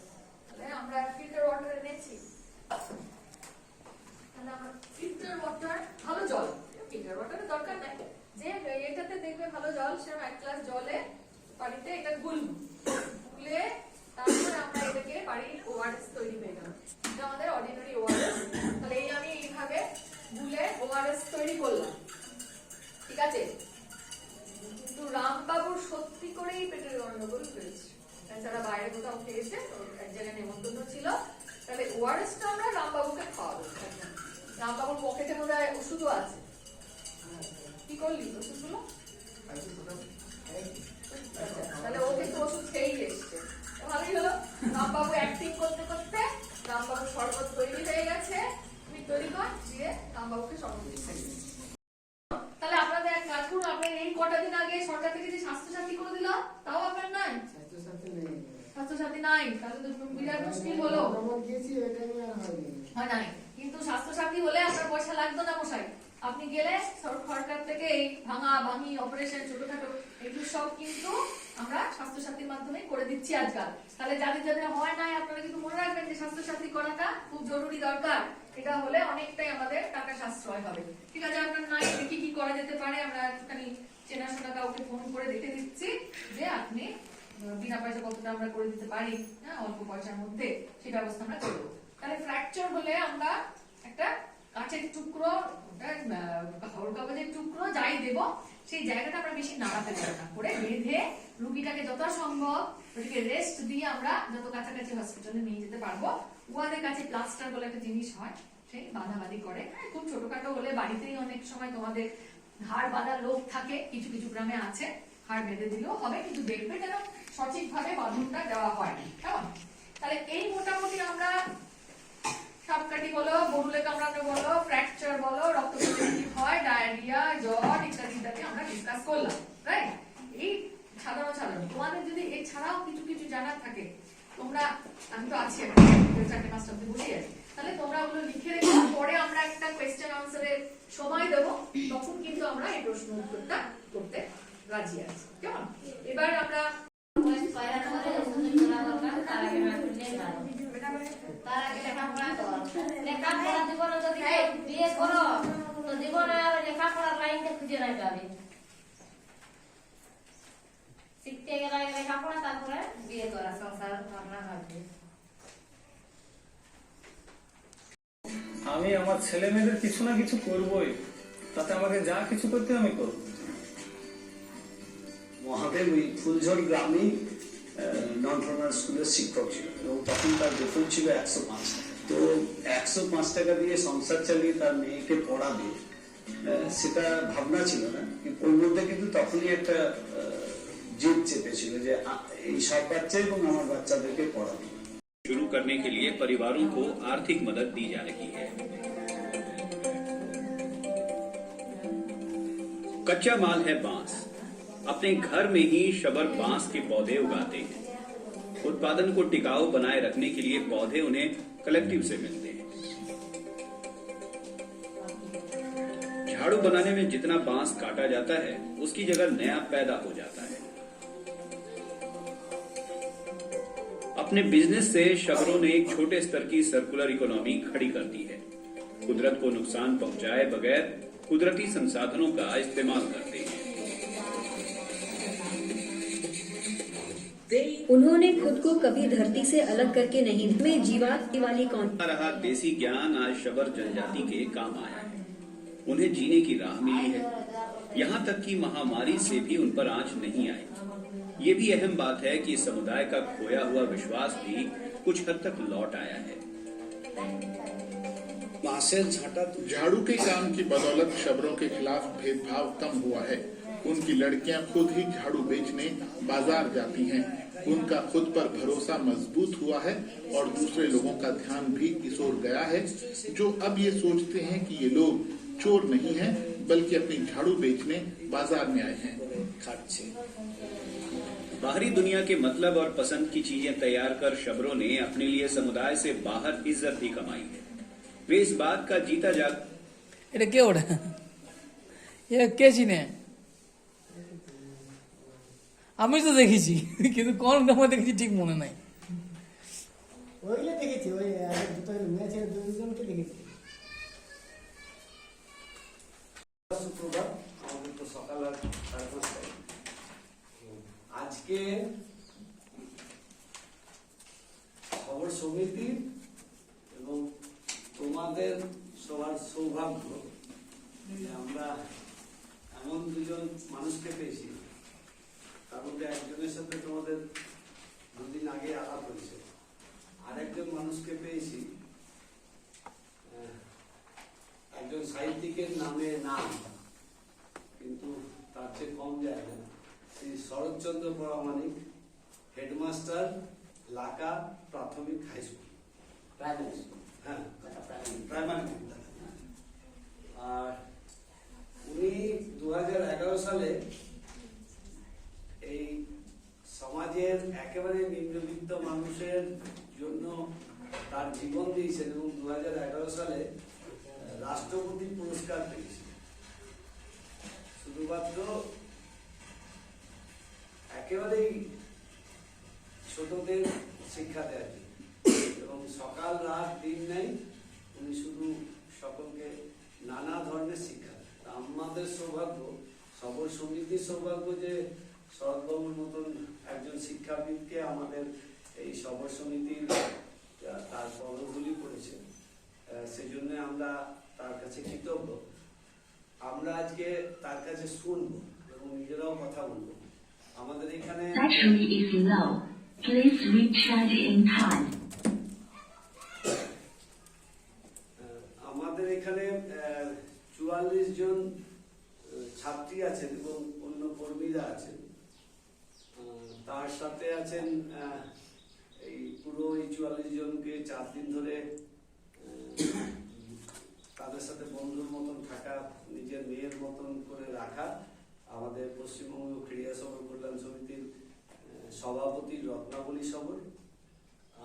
তাহলে আমরা ফিল্টার ওয়াটার এনেছি, তাহলে আমরা ফিল্টার ওয়াটার, ভালো জল, ফিল্টার ওয়াটারের দরকার নাই, যে এটাতে দেখবে ভালো জল, সেরকম 1 গ্লাস জলে পানিতে এটা গুলে তারপরে আমরা এটাকে বাড়ির ওআরএস তৈরি হয়ে গেল, এটা আমাদের অর্ডিনারি ওআরএস। তাহলে এই আমি এইভাবে গুলে ওআরএস তৈরি করলাম, ঠিক আছে? কিন্তু রামবাবুর সত্যি করেই পেটের গন্ডগোল হয়েছে, তাছাড়া বাইরে কোথাও খেয়েছে, এক জায়গায় নেমন্তন্ন ছিল, তাহলে ওআরএসটা আমরা রামবাবুকে খাওয়াবো। রামবাবুর পকেটে বোধহয় ওষুধও আছে, কি করলি ওষুধগুলো? তাহলে ও কিন্তু ওষুধ খেয়েই এসছে, ভালোই হলো। রামবাবু অ্যাক্টিং করতে করতে রামবাবু শরবত তৈরি হয়ে গেছে, তুমি তৈরি কর, দিয়ে রামবাবুকে শরবত খাইয়ে। তাহলে আপনাদের এক কাজ করুন, আপনার এই কটা দিন আগে সরকার থেকে যে স্বাস্থ্যসাথী করে দিল, তাও আপনার নাই, স্বাস্থ্যসাথী নাই তাহলে তো বিরাট মুশকিল হলো। হয় নাই, কিন্তু স্বাস্থ্যসাথী হলে আপনার পয়সা লাগতো না মশাই। আপনি গেলে সরকার থেকে এই ভাঙা ভাঙি অপারেশন ছোটখাটো এগুলো সব কিন্তু আমরা স্বাস্থ্যসাথীর মাধ্যমে করে দিচ্ছি আজকাল। তাহলে যাদের যাদের হয় নাই আপনারা কিন্তু মনে রাখবেন যে স্বাস্থ্যসাথী করাটা খুব জরুরি দরকার। এটা হলে অনেকটাই আমাদের টাকা সাশ্রয় হবে। ঠিক আছে, আপনার নাই কি কি করা যেতে পারে আমরা একটুখানি চেনাশোনা কাউকে ফোন করে দেখে দিচ্ছি যে আপনি বিনা পয়সা কতটা আমরা করে দিতে পারি, হ্যাঁ অল্প পয়সার মধ্যে সেই ব্যবস্থা আমরা করবো। তাহলে ফ্র্যাকচার হলে আমরা একটা কাঁচের টুকরো খবর কাগজের টুকরো যাই দেবো সেই জায়গাটা আমরা বেশি নাড়াতে পারি না করে বেঁধে রুগীটাকে যথাসম্ভব ওটাকে রেস্ট দিয়ে আমরা যত কাছাকাছি হসপিটালে নিয়ে যেতে পারবো। উহাদের কাছে প্লাস্টার বলে একটা জিনিস হয়, সেই বাঁধাবাঁধি করে। খুব ছোটখাটো হলে বাড়িতেই অনেক সময় তোমাদের হাড় বাঁধা লোক থাকে, কিছু কিছু গ্রামে আছে, হাড় বেঁধে দিলেও হবে, কিন্তু দেখবে যেন সঠিকভাবে বাঁধনটা দেওয়া হয়। কেমন? তাহলে এই মোটামুটি আমরা সাপকাঠি বলো, বরুলে কামড়ানো বলো, ফ্র্যাকচার বলো, রক্তক্ষরণ হয়, ডায়রিয়া, জ্বর ইত্যাদি ইত্যাদি আমরা ডিসকাস করলাম, রাইট? এই সাধারণ তোমাদের যদি এছাড়াও কিছু কিছু জানার থাকে তোমরা, আমি তো আছি চারটে পাঁচটা অব্দি বসে আছি, তাহলে তোমরা ওগুলো লিখে রেখো। পরে আমরা একটা কোয়েশ্চেন আনসারের সময় দেবো, তখন কিন্তু আমরা এই প্রশ্ন উত্তরটা করতে রাজি আছি। কেমন? এবার আমরা তার আগে লেখাপড়া কর, লেখাপড়া জীবনে যদি বিয়ে করো তো জীবনে আর লেখাপড়ার লাইনটা খুঁজে নাই পাবে। শিখতে গেলে লেখাপড়া, তারপরে বিয়ে করা, সংসার ভাবনা ভাববে। আমি আমার ছেলে মেয়েদের কিছু না কিছু করবোই, তাতে আমাকে যা কিছু করতে আমি করবো। মহাদেব ওই ফুলঝড় গ্রামেই নন ফর্মাল স্কুলের শিক্ষক ছিল এবং তখন তার বেতন ছিল 105 টাকা। তো 105 টাকা দিয়ে সংসার চালিয়ে তার মেয়েকে পড়াবে সেটা ভাবনা ছিল না, কিন্তু ওর মধ্যে কিন্তু তখনই একটা জিদ চেপেছিল যে এই সব বাচ্চা এবং আমার বাচ্চাদেরকে পড়াবো। शुरू करने के लिए परिवारों को आर्थिक मदद दी जा रही है। कच्चा माल है बांस। अपने घर में ही शबर बांस के पौधे उगाते हैं। उत्पादन को टिकाऊ बनाए रखने के लिए पौधे उन्हें कलेक्टिव से मिलते हैं। झाड़ू बनाने में जितना बांस काटा जाता है उसकी जगह नया पैदा हो जाता है। अपने बिजनेस से शबरों ने एक छोटे स्तर की सर्कुलर इकोनॉमी खड़ी कर दी है। कुदरत को नुकसान पहुंचाए बगैर कुदरती संसाधनों का इस्तेमाल करते हैं। उन्होंने खुद को कभी धरती से अलग करके नहीं में जीवात वाली कौन रहा देसी ज्ञान आज शबर जनजाति के काम आया है। उन्हें जीने की राह मिली है। यहाँ तक कि महामारी से भी उन पर आंच नहीं आई। ये भी अहम बात है कि समुदाय का खोया हुआ विश्वास भी कुछ हद तक लौट आया है। झाड़ू के काम की बदौलत शबरों के खिलाफ भेदभाव कम हुआ है। उनकी लड़कियां खुद ही झाड़ू बेचने बाजार जाती हैं। उनका खुद पर भरोसा मजबूत हुआ है और दूसरे लोगों का ध्यान भी इस ओर गया है, जो अब ये सोचते हैं कि ये लोग चोर नहीं हैं, बल्कि अपनी झाड़ू बेचने बाजार में आए हैं। बाहरी दुनिया के मतलब और पसंद की चीजें तैयार कर शबरों ने अपने लिए समुदाय से बाहर इज्जत भी कमाई है। वे इस बात का जीता जाग এটা কে ওটা কে চিনে? আমি তো দেখেছি কিন্তু কোন গ্রামে দেখেছি ঠিক মনে নাই। ওইগুলো দেখেছি, ওই দুটো মেয়েছে দুজনকে দেখেছি। সুপ্রভাত, আমাদের তো সকাল 5:30। আজকে খবর সমিতি এবং তোমাদের সবার সৌভাগ্য যে আমরা এমন দুজন মানুষকে পেয়েছি, তার মধ্যে একজনের সাথে তোমাদের দুদিন আগে আলাপ হয়েছে, আরেকজন মানুষকে পেয়েছি একজন সাহিত্যিকের নামে নাম, কিন্তু তার চেয়ে কম যায় না, শ্রী শরৎচন্দ্র প্রামাণিক, হেডমাস্টার, লাকা প্রাথমিক হাই স্কুল, প্রাইমারি স্কুল, হ্যাঁ প্রাইমারি বিদ্যালয়। আর উনি 2011 সালে এই সমাজের একেবারে নিম্নবিত্ত মানুষের জন্য তার জীবন দিয়েছেন এবং 2011 সালে রাষ্ট্রপতি পুরস্কার পেয়েছেন শুধুমাত্র একেবারেই ছোটদের শিক্ষা দেওয়ার জন্য। এবং সকাল রাত দিন নেই উনি শুধু সকলকে নানা ধরনের শিক্ষা দেন। আমাদের সৌভাগ্য, সবল সমিতির সৌভাগ্য যে শরৎবাবুর মতন একজন শিক্ষাবিদকে আমাদের এই সবল সমিতির তার পদগুলি করেছে, সেই জন্য আমরা তার কাছে কৃতজ্ঞ। আমরা আজকে তার কাছে শুনবো এবং নিজেরাও কথা বলবো। আমাদের এখানে আমাদের এখানে 44 জন ছাত্রী আছেন এবং অন্য কর্মীরা আছেন। তার সাথে আছেন এই পুরো 44 জনকে 4 দিন ধরে তাদের সাথে বন্ধুর মতন থাকা, নিজের মেয়ের মতন করে রাখা আমাদের পশ্চিমবঙ্গ ক্রীড়া সবল কল্যাণ সমিতির সভাপতি রত্নাবলী সবল,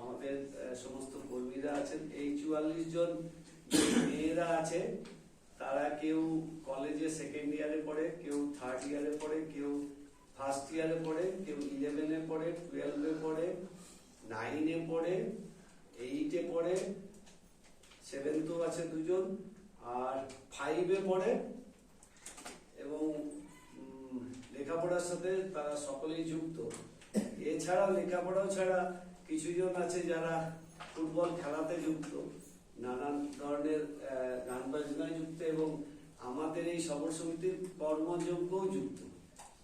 আমাদের সমস্ত কর্মীরা আছেন। এই 44 জন মেয়েরা আছে, তারা কেউ কলেজে 2nd ইয়ারে পড়ে, কেউ 3rd ইয়ারে পড়ে, কেউ 1st ইয়ারে পড়ে, কেউ 11-এ পড়ে, 12-এ পড়ে, 9-এ পড়ে, 8-এ পড়ে, 7th-ও আছে 2 জন, আর 5-এ পড়ে। এবং লেখাপড়ার সাথে তারা সকলেই যুক্ত। এছাড়া লেখাপড়াও ছাড়া কিছু জন আছে যারা ফুটবল খেলাতে যুক্ত, নানান ধরনের গান বাজনায় যুক্ত এবং আমাদের এই সবল সমিতির কর্মযোগ্যও যুক্ত।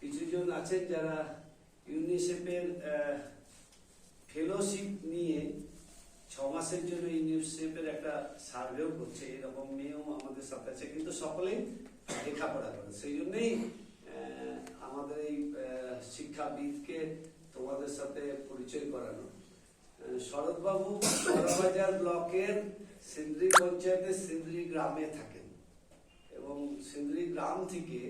কিছু জন আছেন যারা ইউনিসেফের ফেলোশিপ নিয়ে 6 মাসের জন্য ইউনিসেফের একটা সার্ভেও করছে, এরকম মেয়েও আমাদের সাথে আছে, কিন্তু সকলেই লেখাপড়া করে। সেই জন্যই আমাদের এই শিক্ষাবিদকে তোমাদের সাথে পরিচয় করানো। শরৎবাবু বড়বাজার ব্লকের সিন্দ্রি পঞ্চায়েতের সিন্দ্রি গ্রামে থাকেন এবং সিন্দ্রি গ্রাম থেকে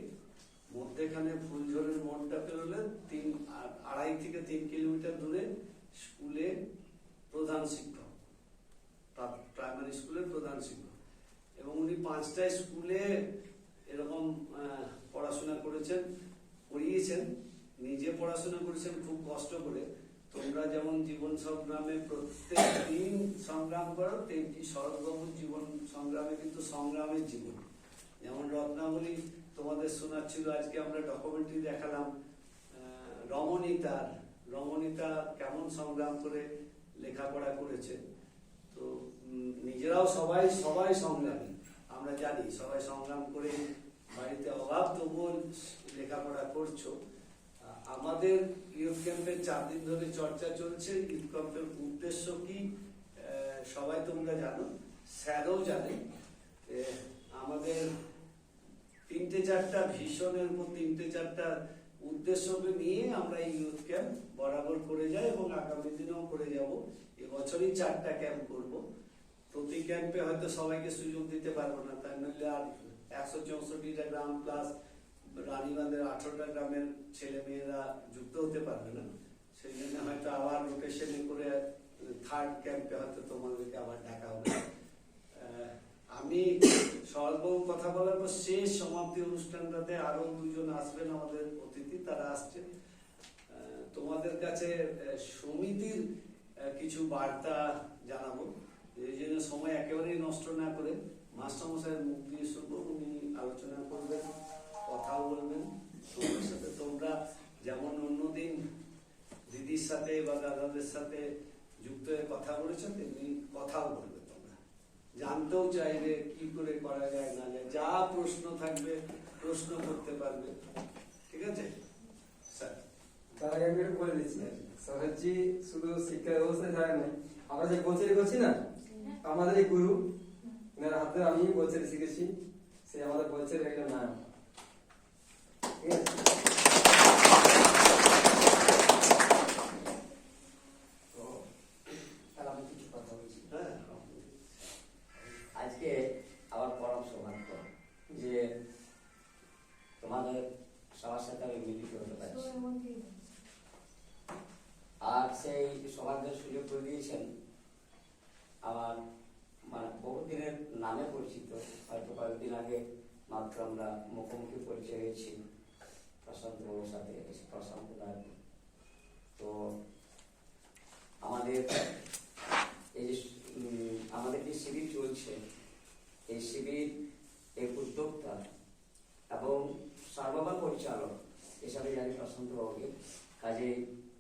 মধ্যেখানে ফুলঝোরের মোড়টা পেরোলে 2.5 থেকে 3 কিলোমিটার দূরে স্কুলে প্রধান শিক্ষক, প্রাইমারি স্কুলের প্রধান শিক্ষক। এবং উনি 5টা স্কুলে এরকম পড়াশোনা করেছেন, পড়িয়েছেন, নিজে পড়াশোনা করেছেন খুব কষ্ট করে। তোমরা যেমন জীবন সংগ্রামে প্রত্যেক দিন সংগ্রাম করো, তেমনি শরৎবাবুর জীবন সংগ্রামে কিন্তু সংগ্রামের জীবন। যেমন রত্নাবলী তোমাদের শোনাচ্ছিল, আজকে আমরা ডকুমেন্টারি দেখালাম রমণীতা কেমন সংগ্রাম করে লেখাপড়া করেছে। তো নিজেরাও সবাই সংগ্রামী, আমরা জানি সবাই সংগ্রাম করে বাড়িতে অভাব তবুও লেখাপড়া করছো। আমাদের ইউথ ক্যাম্পের 4 দিন ধরে চর্চা চলছে। ইউথ ক্যাম্পের উদ্দেশ্য কি সবাই তোমরা জানো, স্যারও জানে। আমাদের 3-4টা ভিশনের উপর 3-4টা উদ্দেশ্যকে নিয়ে আমরা এই ইউথ ক্যাম্প বরাবর করে যাই এবং আগামী দিনেও করে যাব। এবছরই 4টা ক্যাম্প করব। প্রতি ক্যাম্পে হয়তো সবাইকে সুযোগ দিতে পারবো না, তাই নইলে আর 164টা গ্রাম প্লাস রানীগঞ্জের 18টা গ্রামের ছেলে মেয়েরা যুক্ত হতে পারবে না। সেই জন্য হয়তো আবার রোটেশনে করে 3rd ক্যাম্পে হয়তো তোমাদেরকে আবার ডাকা হবে। আমি স্বল্প কথা বলার পর শেষ সমাপ্তি অনুষ্ঠানটাতে আরো 2 জন আসবেন আমাদের অতিথি, তারা আসছেন। তোমাদের কাছে সমিতির কিছু বার্তা জানাবো, এই জন্য সময় একেবারেই নষ্ট না করে মাস্টারমশাইয়ের মুখ দিয়ে শুনবো। উনি আলোচনা করবেন, কথাও বলবেন তোমাদের সাথে। তোমরা যেমন অন্যদিন দিদির সাথে বা দাদাদের সাথে যুক্ত হয়ে কথা বলেছো, তেমনি কথাও বলবে। তোমরা জানতেও চাইবে কি করে করা যায় না যায়, যা প্রশ্ন থাকবে প্রশ্ন করতে পারবে, ঠিক আছে স্যার? তার আগে আমি বলে দিচ্ছি, স্যারজি শুধু শিক্ষা ব্যবস্থায় থাকে না, আমরা যে কোচের করছি না, আমাদের এই গুরু ওনার হাতে আমি কোচের শিখেছি, সে আমাদের কোচের একটা নাম, ঠিক আছে? আজকে আমার পরম সৌভাগ্য যে তোমাদের সবার সাথে আমি মিলিত হতে পারছি। করে দিয়েছেন। আমার মানে বহুদিনের নামে পরিচিত, হয়তো কয়েকদিন আগে মাত্র আমরা মুখোমুখি পরিচয় হয়েছি প্রশান্ত বাবুর সাথে, প্রশান্ত দাস। তো আমাদের এই যে আমাদের যে শিবির চলছে, এই শিবির এই উদ্যোক্তা এবং সর্ববা পরিচালক হিসাবে জানি প্রশান্ত বাবুকে। কাজে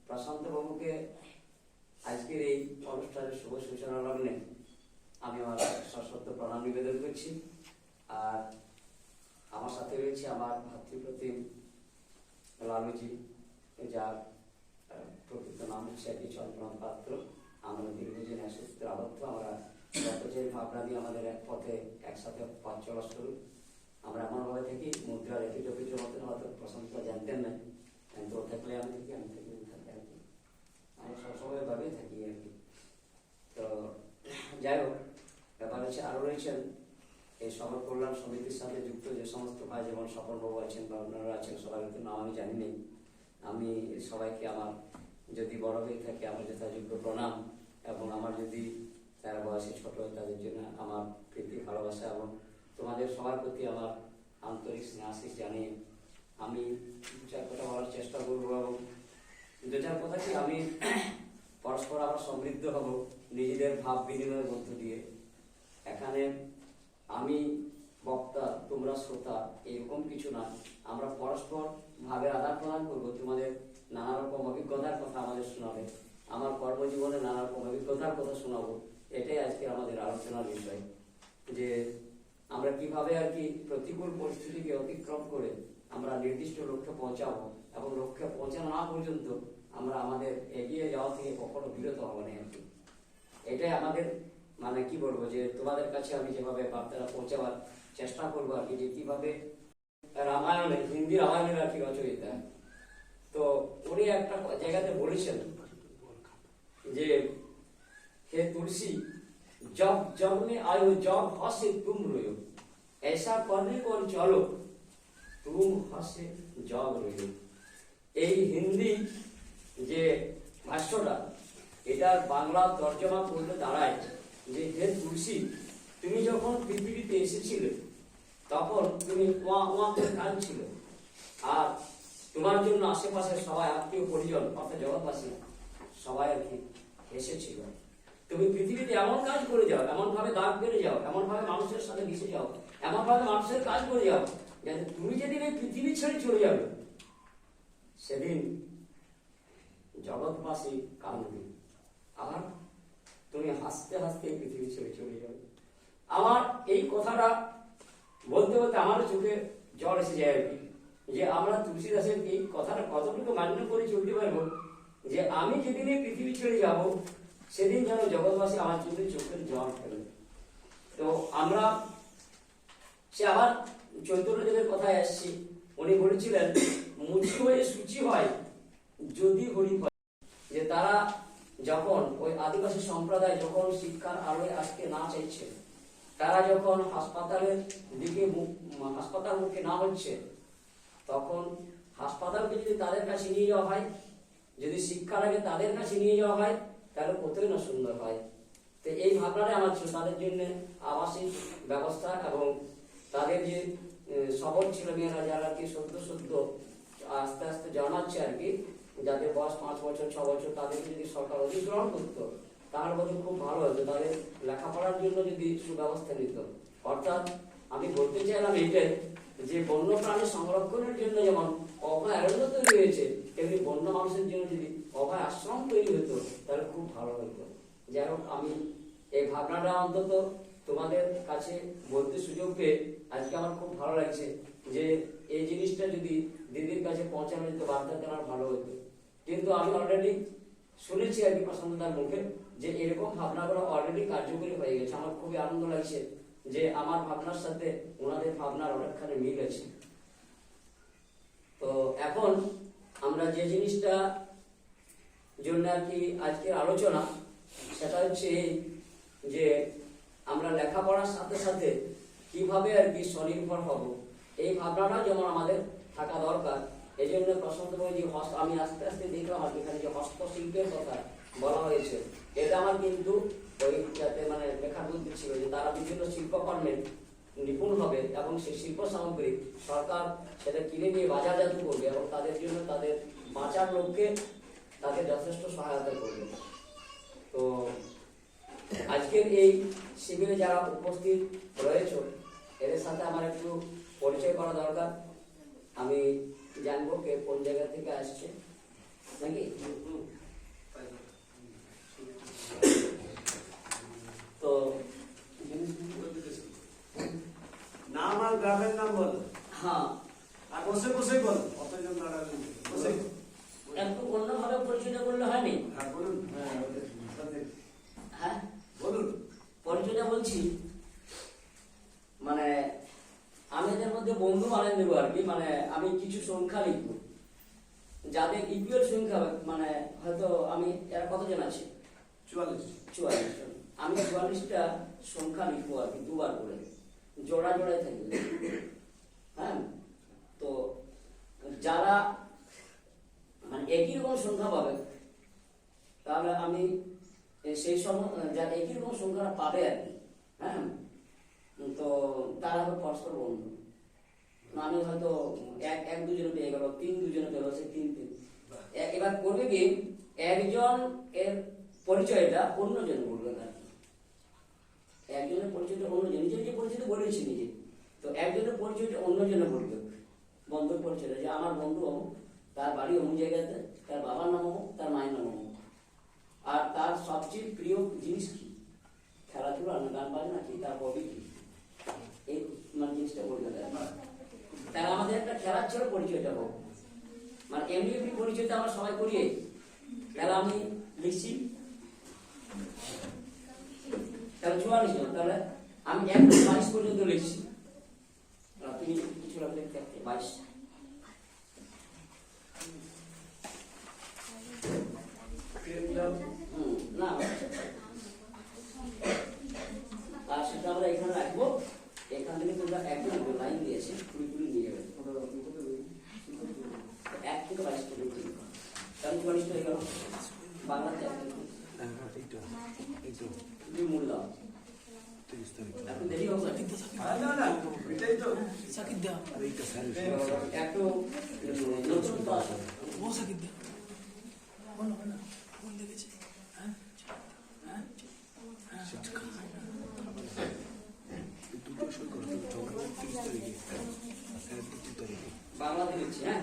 প্রশান্ত বাবুকে আজকের এই অনুষ্ঠানের শুভ সূচনা লগ্নে আমি আমার সশ্রদ্ধ প্রণাম নিবেদন করছি। আর আমার সাথে রয়েছে আমার ভাতৃপ্রতিম লালুজি, যার প্রকৃত নাম হচ্ছে আর কি চন্দ্রনাথ পাত্র। আমরা দীর্ঘদিন সূত্রে আবদ্ধ, আমরা ব্রতচারী ভাবনা দিয়ে আমাদের এক পথে একসাথে পথ চলা শুরু। আমরা এমনভাবে থাকি মুদ্রা রেখে টপিকের মতন, হয়তো প্রশান্ত জানতেন না, কিন্তু ও থাকলে আমি থাকি, আমি থাকি থাকে আর কি, আমরা সবসময় ভাবেই থাকি আর কি। তো যাই হোক, ব্যাপার হচ্ছে আরও রয়েছেন এই সমাজ কল্যাণ সমিতির সাথে যুক্ত যে সমস্ত ভাই, যেমন স্বপনবাবু আছেন বা অন্যরা আছেন, সবাই কিন্তু নাম আমি জানি নেই। আমি সবাইকে আমার যদি বড় হয়ে থাকে আমার যথাযোগ্য প্রণাম, এবং আমার যদি তারা বয়সে ছোট হয় তাদের জন্য আমার প্রীতি ভালোবাসা, এবং তোমাদের সবার প্রতি আমার আন্তরিক স্নেহাশিস জানিয়ে আমি দু চার কথা বলার চেষ্টা করবো। এবং দু চার কথা কি, আমি পরস্পর আবার সমৃদ্ধ হব নিজেদের ভাব বিনিময়ের মধ্য দিয়ে। এখানে আমি বক্তা, তোমরা শ্রোতা, এরকম কিছু না। আমরা পরস্পর ভাবের আদান প্রদান করবো। তোমাদের নানা রকম অভিজ্ঞতার কথা আমাদের শোনাবে, আমার কর্মজীবনে নানা রকম অভিজ্ঞতার কথা শোনাবো। এটাই আজকে আমাদের আলোচনার বিষয়, যে আমরা কিভাবে আর কি প্রতিকূল পরিস্থিতিকে অতিক্রম করে আমরা নির্দিষ্ট লক্ষ্যে পৌঁছাবো, এবং লক্ষ্যে পৌঁছানো না পর্যন্ত আমরা আমাদের এগিয়ে যাওয়া থেকে কখনো বিরত হবো না আর কি। এটাই আমাদের মানে কি বলবো, যে তোমাদের কাছে আমি যেভাবে বার্তাটা পৌঁছাবার চেষ্টা করবো আর কি, যে কিভাবে রামায়ণে, হিন্দি রামায়ণের আর কি রচয়িতা, তো উনি একটা জায়গাতে বলেছেন যে हे तुलसी जब जब में आयो जब हंसे तुम रोयो, ऐसा करने को चलो तुम हंसे जब रोयो। এই হিন্দি যে ভাষ্যটা, এটার বাংলা তর্জমা করলে দাঁড়ায় যে হে তুলসী, তুমি যখন পৃথিবীতে এসেছিলে তখন তুমি ওয়া ওয়া করে কাঁদছিলে, আর তোমার জন্য আশেপাশে সবাই আত্মীয় পরিজন অর্থাৎ জগৎবাসী সবাই আর কি হেসেছিল। তুমি পৃথিবীতে এমন কাজ করে যাও, এমন ভাবে দাগ বেড়ে যাও, এমন ভাবে মানুষের সাথে মিশে যাও, এমন ভাবে মানুষের কাজ করে যাও, যাতে তুমি যেদিন এই পৃথিবী ছেড়ে চলে যাবে সেদিন জগৎবাসী কাঁদবে, আর তুমি হাসতে হাসতে পৃথিবী ছেড়ে চলে যাবে। আমার এই কথাটা বলতে বলতে আমার চোখে জল এসে যায় আর কি, যে আমরা তুলসীদাসের এই কথাটা কতটুকু মান্য করে চলতে পারবো, যে আমি যেদিন এই পৃথিবী ছেড়ে যাব সেদিন যেন জগৎবাসী আমার চোখে চোখের জল ফেলে। তো আমরা সে আবার চৈতন্যদেবের কথায় আসছি, উনি বলেছিলেন মুচি হয়ে সূচি হয় যদি হরি হয়, যে তারা যখন ওই আদিবাসী সম্প্রদায় যখন শিক্ষার আলোয় আসতে না চাইছে, তারা যখন হাসপাতালের দিকে হাসপাতাল মুখে না হচ্ছে, তখন হাসপাতালকে যদি তাদের কাছে নিয়ে যাওয়া হয়, যদি শিক্ষার আগে তাদের কাছে নিয়ে যাওয়া হয়, তাহলে কতই না সুন্দর হয়। তো এই ভাবনাটা আমার ছিল, তাদের জন্য আবাসিক ব্যবস্থা এবং তাদের যে সবল ছেলে মেয়েরা যারা আর কি সদ্য আস্তে আস্তে জন্মাচ্ছে আর কি, যাদের বয়স 5 বছর 6 বছর, তাদেরকে যদি সরকার অধিগ্রহণ করতো তাহলে বোধ খুব ভালো হতো, তাদের লেখাপড়ার জন্য যদি সুব্যবস্থা নিত। অর্থাৎ আমি বলতে চাইলাম এইটাই, যে বন্য প্রাণী সংরক্ষণের জন্য যেমন অভয় অরণ্য তৈরি হয়েছে, তেমনি বন্য মানুষের জন্য যদি অভয় আশ্রম তৈরি হতো তাহলে খুব ভালো হতো। যাই হোক, আমি এই ভাবনাটা অন্তত তোমাদের কাছে বলতে সুযোগ পেয়ে আজকে আমার খুব ভালো লাগছে, যে এই জিনিসটা যদি দিদির কাছে পৌঁছানো যেত, বার্তা দেওয়ার ভালো হতো। কিন্তু আমি অলরেডি শুনেছি আর কি প্রশান্তদার মুখে, যে এরকম ভাবনাগুলো অলরেডি কার্যকরী হয়ে গেছে। আমার খুবই আনন্দ লাগছে যে আমার ভাবনার সাথে ওনাদের ভাবনার অনেকখানি মিল আছে। তো এখন আমরা যে জিনিসটা জন্য আর কি আজকের আলোচনা, সেটা হচ্ছে যে আমরা লেখাপড়ার সাথে সাথে কিভাবে আর কি স্বনির্ভর হব, এই ভাবনাটা যেমন আমাদের থাকা দরকার। এই জন্য প্রশান্ত ভাই যে আমি আস্তে আস্তে দেখলাম আর এখানে যে হস্তশিল্পের কথা বলা হয়েছে, এটা আমার কিন্তু ওই যাতে মানে লেখার মধ্যে ছিল যে তারা বিভিন্ন শিল্পকর্মে নিপুণ হবে এবং সেই শিল্প সামগ্রী সরকার সেটা কিনে নিয়ে বাজারজাত করবে এবং তাদের জন্য তাদের বাঁচার লক্ষ্যে তাদের যথেষ্ট সহায়তা করবে। তো আজকের এই শিবিরে যারা উপস্থিত রয়েছে এদের সাথে আমার একটু পরিচয় করা দরকার। আমি জানবো কে কোন জায়গা থেকে আসছে নাকি। তো নাম আর গ্রামের নাম বল। হ্যাঁ, আর বসে বসে বল, কতজন দাঁড়াবেন বসে। একটু অন্যভাবে পরিচয়টা করলে হয়নি? হ্যাঁ বলুন। হ্যাঁ বলুন। পরিচয়টা বলছি, মানে আমি এদের মধ্যে বন্ধু বানিয়ে দেবো আর কি। মানে আমি কিছু সংখ্যা লিখবো যাদের ইপিএল সংখ্যা মানে হয়তো আমি এরা কতজন আছে 44 জন। আমি 44টা সংখ্যা লিখবো আর কি, দুবার করে জোড়া জোড়ায় থাকবে। হ্যাঁ, তো যারা মানে একই রকম সংখ্যা পাবে তাহলে আমি সেই সময় যারা একই রকম সংখ্যাটা পাবে আর কি। হ্যাঁ, তো তারা হবে পরস্পর বন্ধু। আমি হয়তো এক দুজনে পেয়ে গেল, 3 পেল, সে 3 এবার করবে কি একজন এর পরিচয়টা অন্যজন বলবে আর কি। একজনের পরিচয়টা অন্যজন, নিজে পরিচয় বলেছি নিজে, তো একজনের পরিচয়টা অন্যজনে বলবে। বন্ধুর পরিচয়টা যে আমার বন্ধু অমুক, তার বাড়ি অমুক জায়গাতে, তার বাবার নাম অমুক, তার মায়ের নাম অমুক, আর তার সবচেয়ে প্রিয় জিনিস কি, খেলাধুলা না গান বাজনা কি, তার হবি কি, এই মানে জিনিসটা বলতে দেয়। তাহলে আমাদের একটা খেলার ছিল পরিচয়টা হোক, মানে এমনি এমনি পরিচয়টা আমরা সবাই করিয়ে। তাহলে আমি লিখছি, তাহলে 44 জন, তাহলে আমি 1 থেকে 22 পর্যন্ত লিখছি। তুমি কিছু লাগলে 22 না, আর সেটা আমরা এখানে রাখবো। এখান থেকে তোমরা একজন লাইন দিয়েছে, 20 নিয়ে যাবে 1 থেকে 22 পর্যন্ত। তাহলে 44 হয়ে গেল বাংলাতে। মূল্য এখন দেরি হবে একটু নতুন তো আছে। বাংলাতে লিখছি। হ্যাঁ,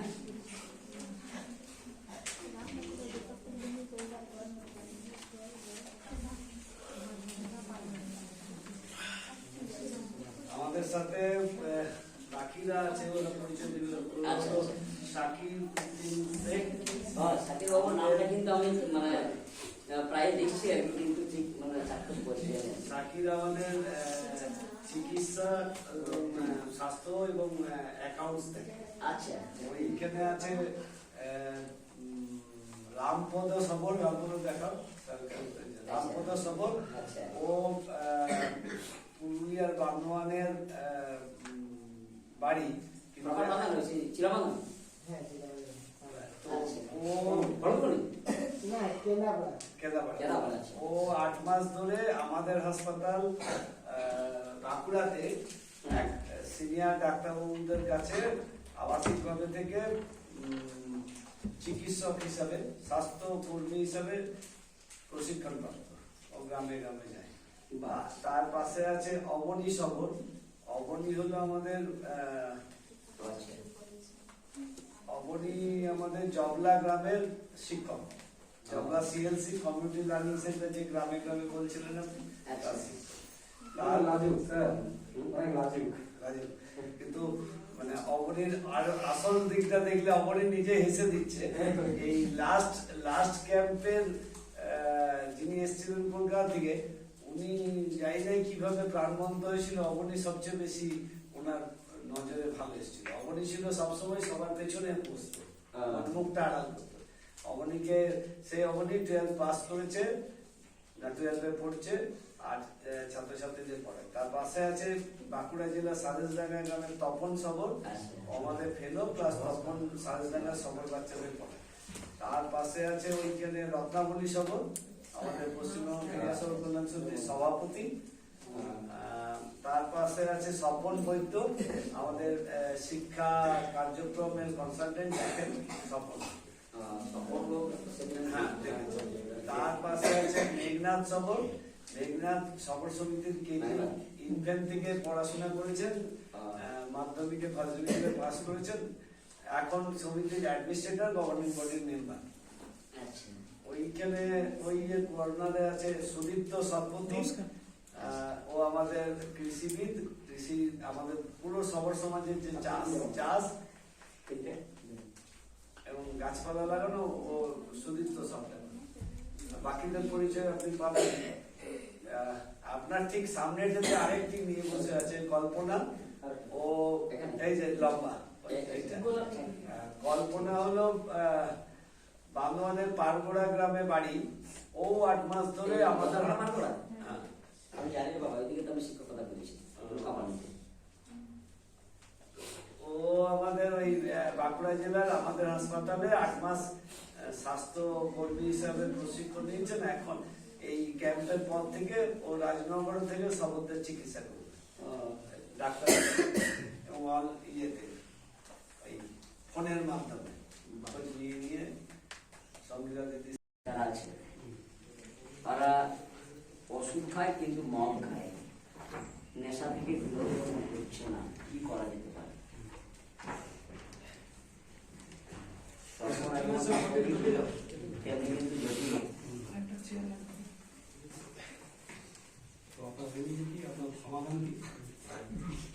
আমাদের সাথে বাকিরা আছে, ওরা পরিচয় দিল। শাকির উদ্দিন শেখ। শাকির বাবুর নামটা কিন্তু আমি মানে প্রায় দেখছি আর কি, কিন্তু ঠিক মানে চাকরি করছি। শাকির আমাদের চিকিৎসা, স্বাস্থ্য এবং অ্যাকাউন্টস থেকে। আচ্ছা, ওইখানে আছে রামপদ সবল। রামপদ দেখাও, রামপদ সবল। ও পুরুলিয়ার বান্দোয়ানের বাড়ি, ও 8 মাস ধরে আমাদের হাসপাতাল বাঁকুড়াতে এক সিনিয়র ডাক্তারবাবুদের কাছে আবাসিকভাবে থেকে চিকিৎসক হিসাবে, স্বাস্থ্য কর্মী হিসাবে প্রশিক্ষণ প্রাপ্ত। ও গ্রামে গ্রামে যায়। তার পাশে আছে অবনী সবর। অবনী হলো আমাদের জবলা গ্রামের শিক্ষক। জবলা সিএলসি কমিউনিটি লার্নিং সেন্টার, যে গ্রামে গ্রামে বলছিলেন আপনি। কিন্তু মানে অবনীর আর আসল দিকটা দেখলে অবনী নিজে হেসে দিচ্ছে। এই লাস্ট ক্যাম্পের যিনি এসেছিলেন কলকাতা থেকে, উনি যাই নাই কিভাবে প্রাণবন্ত হয়েছিল। অবনী সবচেয়ে বেশি ওনার নজরে ভালো এসেছিল। অবনী ছিল সবসময় সবার পেছনে বসতো, মুখটা আড়াল করতো। অবনীকে সেই অবনী 12 পাস করেছে, 12-এ পড়ছে আর ছাত্রছাত্রীদের পড়ে। তার পাশে আছে বাঁকুড়া জেলা সাদেশডাঙ্গা গ্রামের তপন সবর, আমাদের ফেলো প্লাস তপন সাদেশডাঙ্গা সবর বাচ্চাদের পড়ে। তার পাশে আছে ওইখানে রত্নাবলী সবর, আমাদের পশ্চিমবঙ্গ ক্রীড়া সড়ক কল্যাণ সমিতির সভাপতি। তার পাশে আছে স্বপন বৈদ্য, আমাদের শিক্ষা কার্যক্রমের কনসালটেন্ট দেখেন স্বপন। হ্যাঁ, তার পাশে আছে মেঘনাথ সবর। মেঘনাথ সবর সমিতির ইনফ্যান্ট থেকে পড়াশোনা করেছেন, মাধ্যমিকে ফার্স্ট ডিভিশনে পাস করেছেন, এখন সমিতির অ্যাডমিনিস্ট্রেটর, গভর্নিং বডির মেম্বার। ওইখানে ওই যে কর্নারে আছে সুদীপ্ত সৎপতি, ও আমাদের কৃষিবিদ, কৃষি আমাদের পুরো সবর সমাজের যে চাষ এবং গাছপালা লাগানো, ও সুদীপ্ত সরকার। বাকিদের পরিচয় আপনি পাবেন। আপনার ঠিক সামনের যে আরেকটি নিয়ে বসে আছে কল্পনা, ও এই যে লম্বা কল্পনা হলো বান্দোয়ানের পারগোড়া গ্রামে বাড়ি। ও 8 মাস ধরে আমাদের আমি জানি বাবা, ওইদিকে তো আমি শিক্ষকতা করেছি। ও আমাদের ওই বাঁকুড়া জেলার আমাদের হাসপাতালে 8 মাস স্বাস্থ্য কর্মী হিসাবে প্রশিক্ষণ নিয়েছেন। এখন এই ক্যাম্পের পর থেকে ও রাজনগর থেকে সবদের চিকিৎসা করবে ডাক্তার এবং ইয়েতে ওই ফোনের মাধ্যমে নিয়ে সংবিধান আছে। তারা ওষুধ খায় কিন্তু মদ খায়, নেশা থেকে বিরত হচ্ছে না। কি করা যেতে পারে?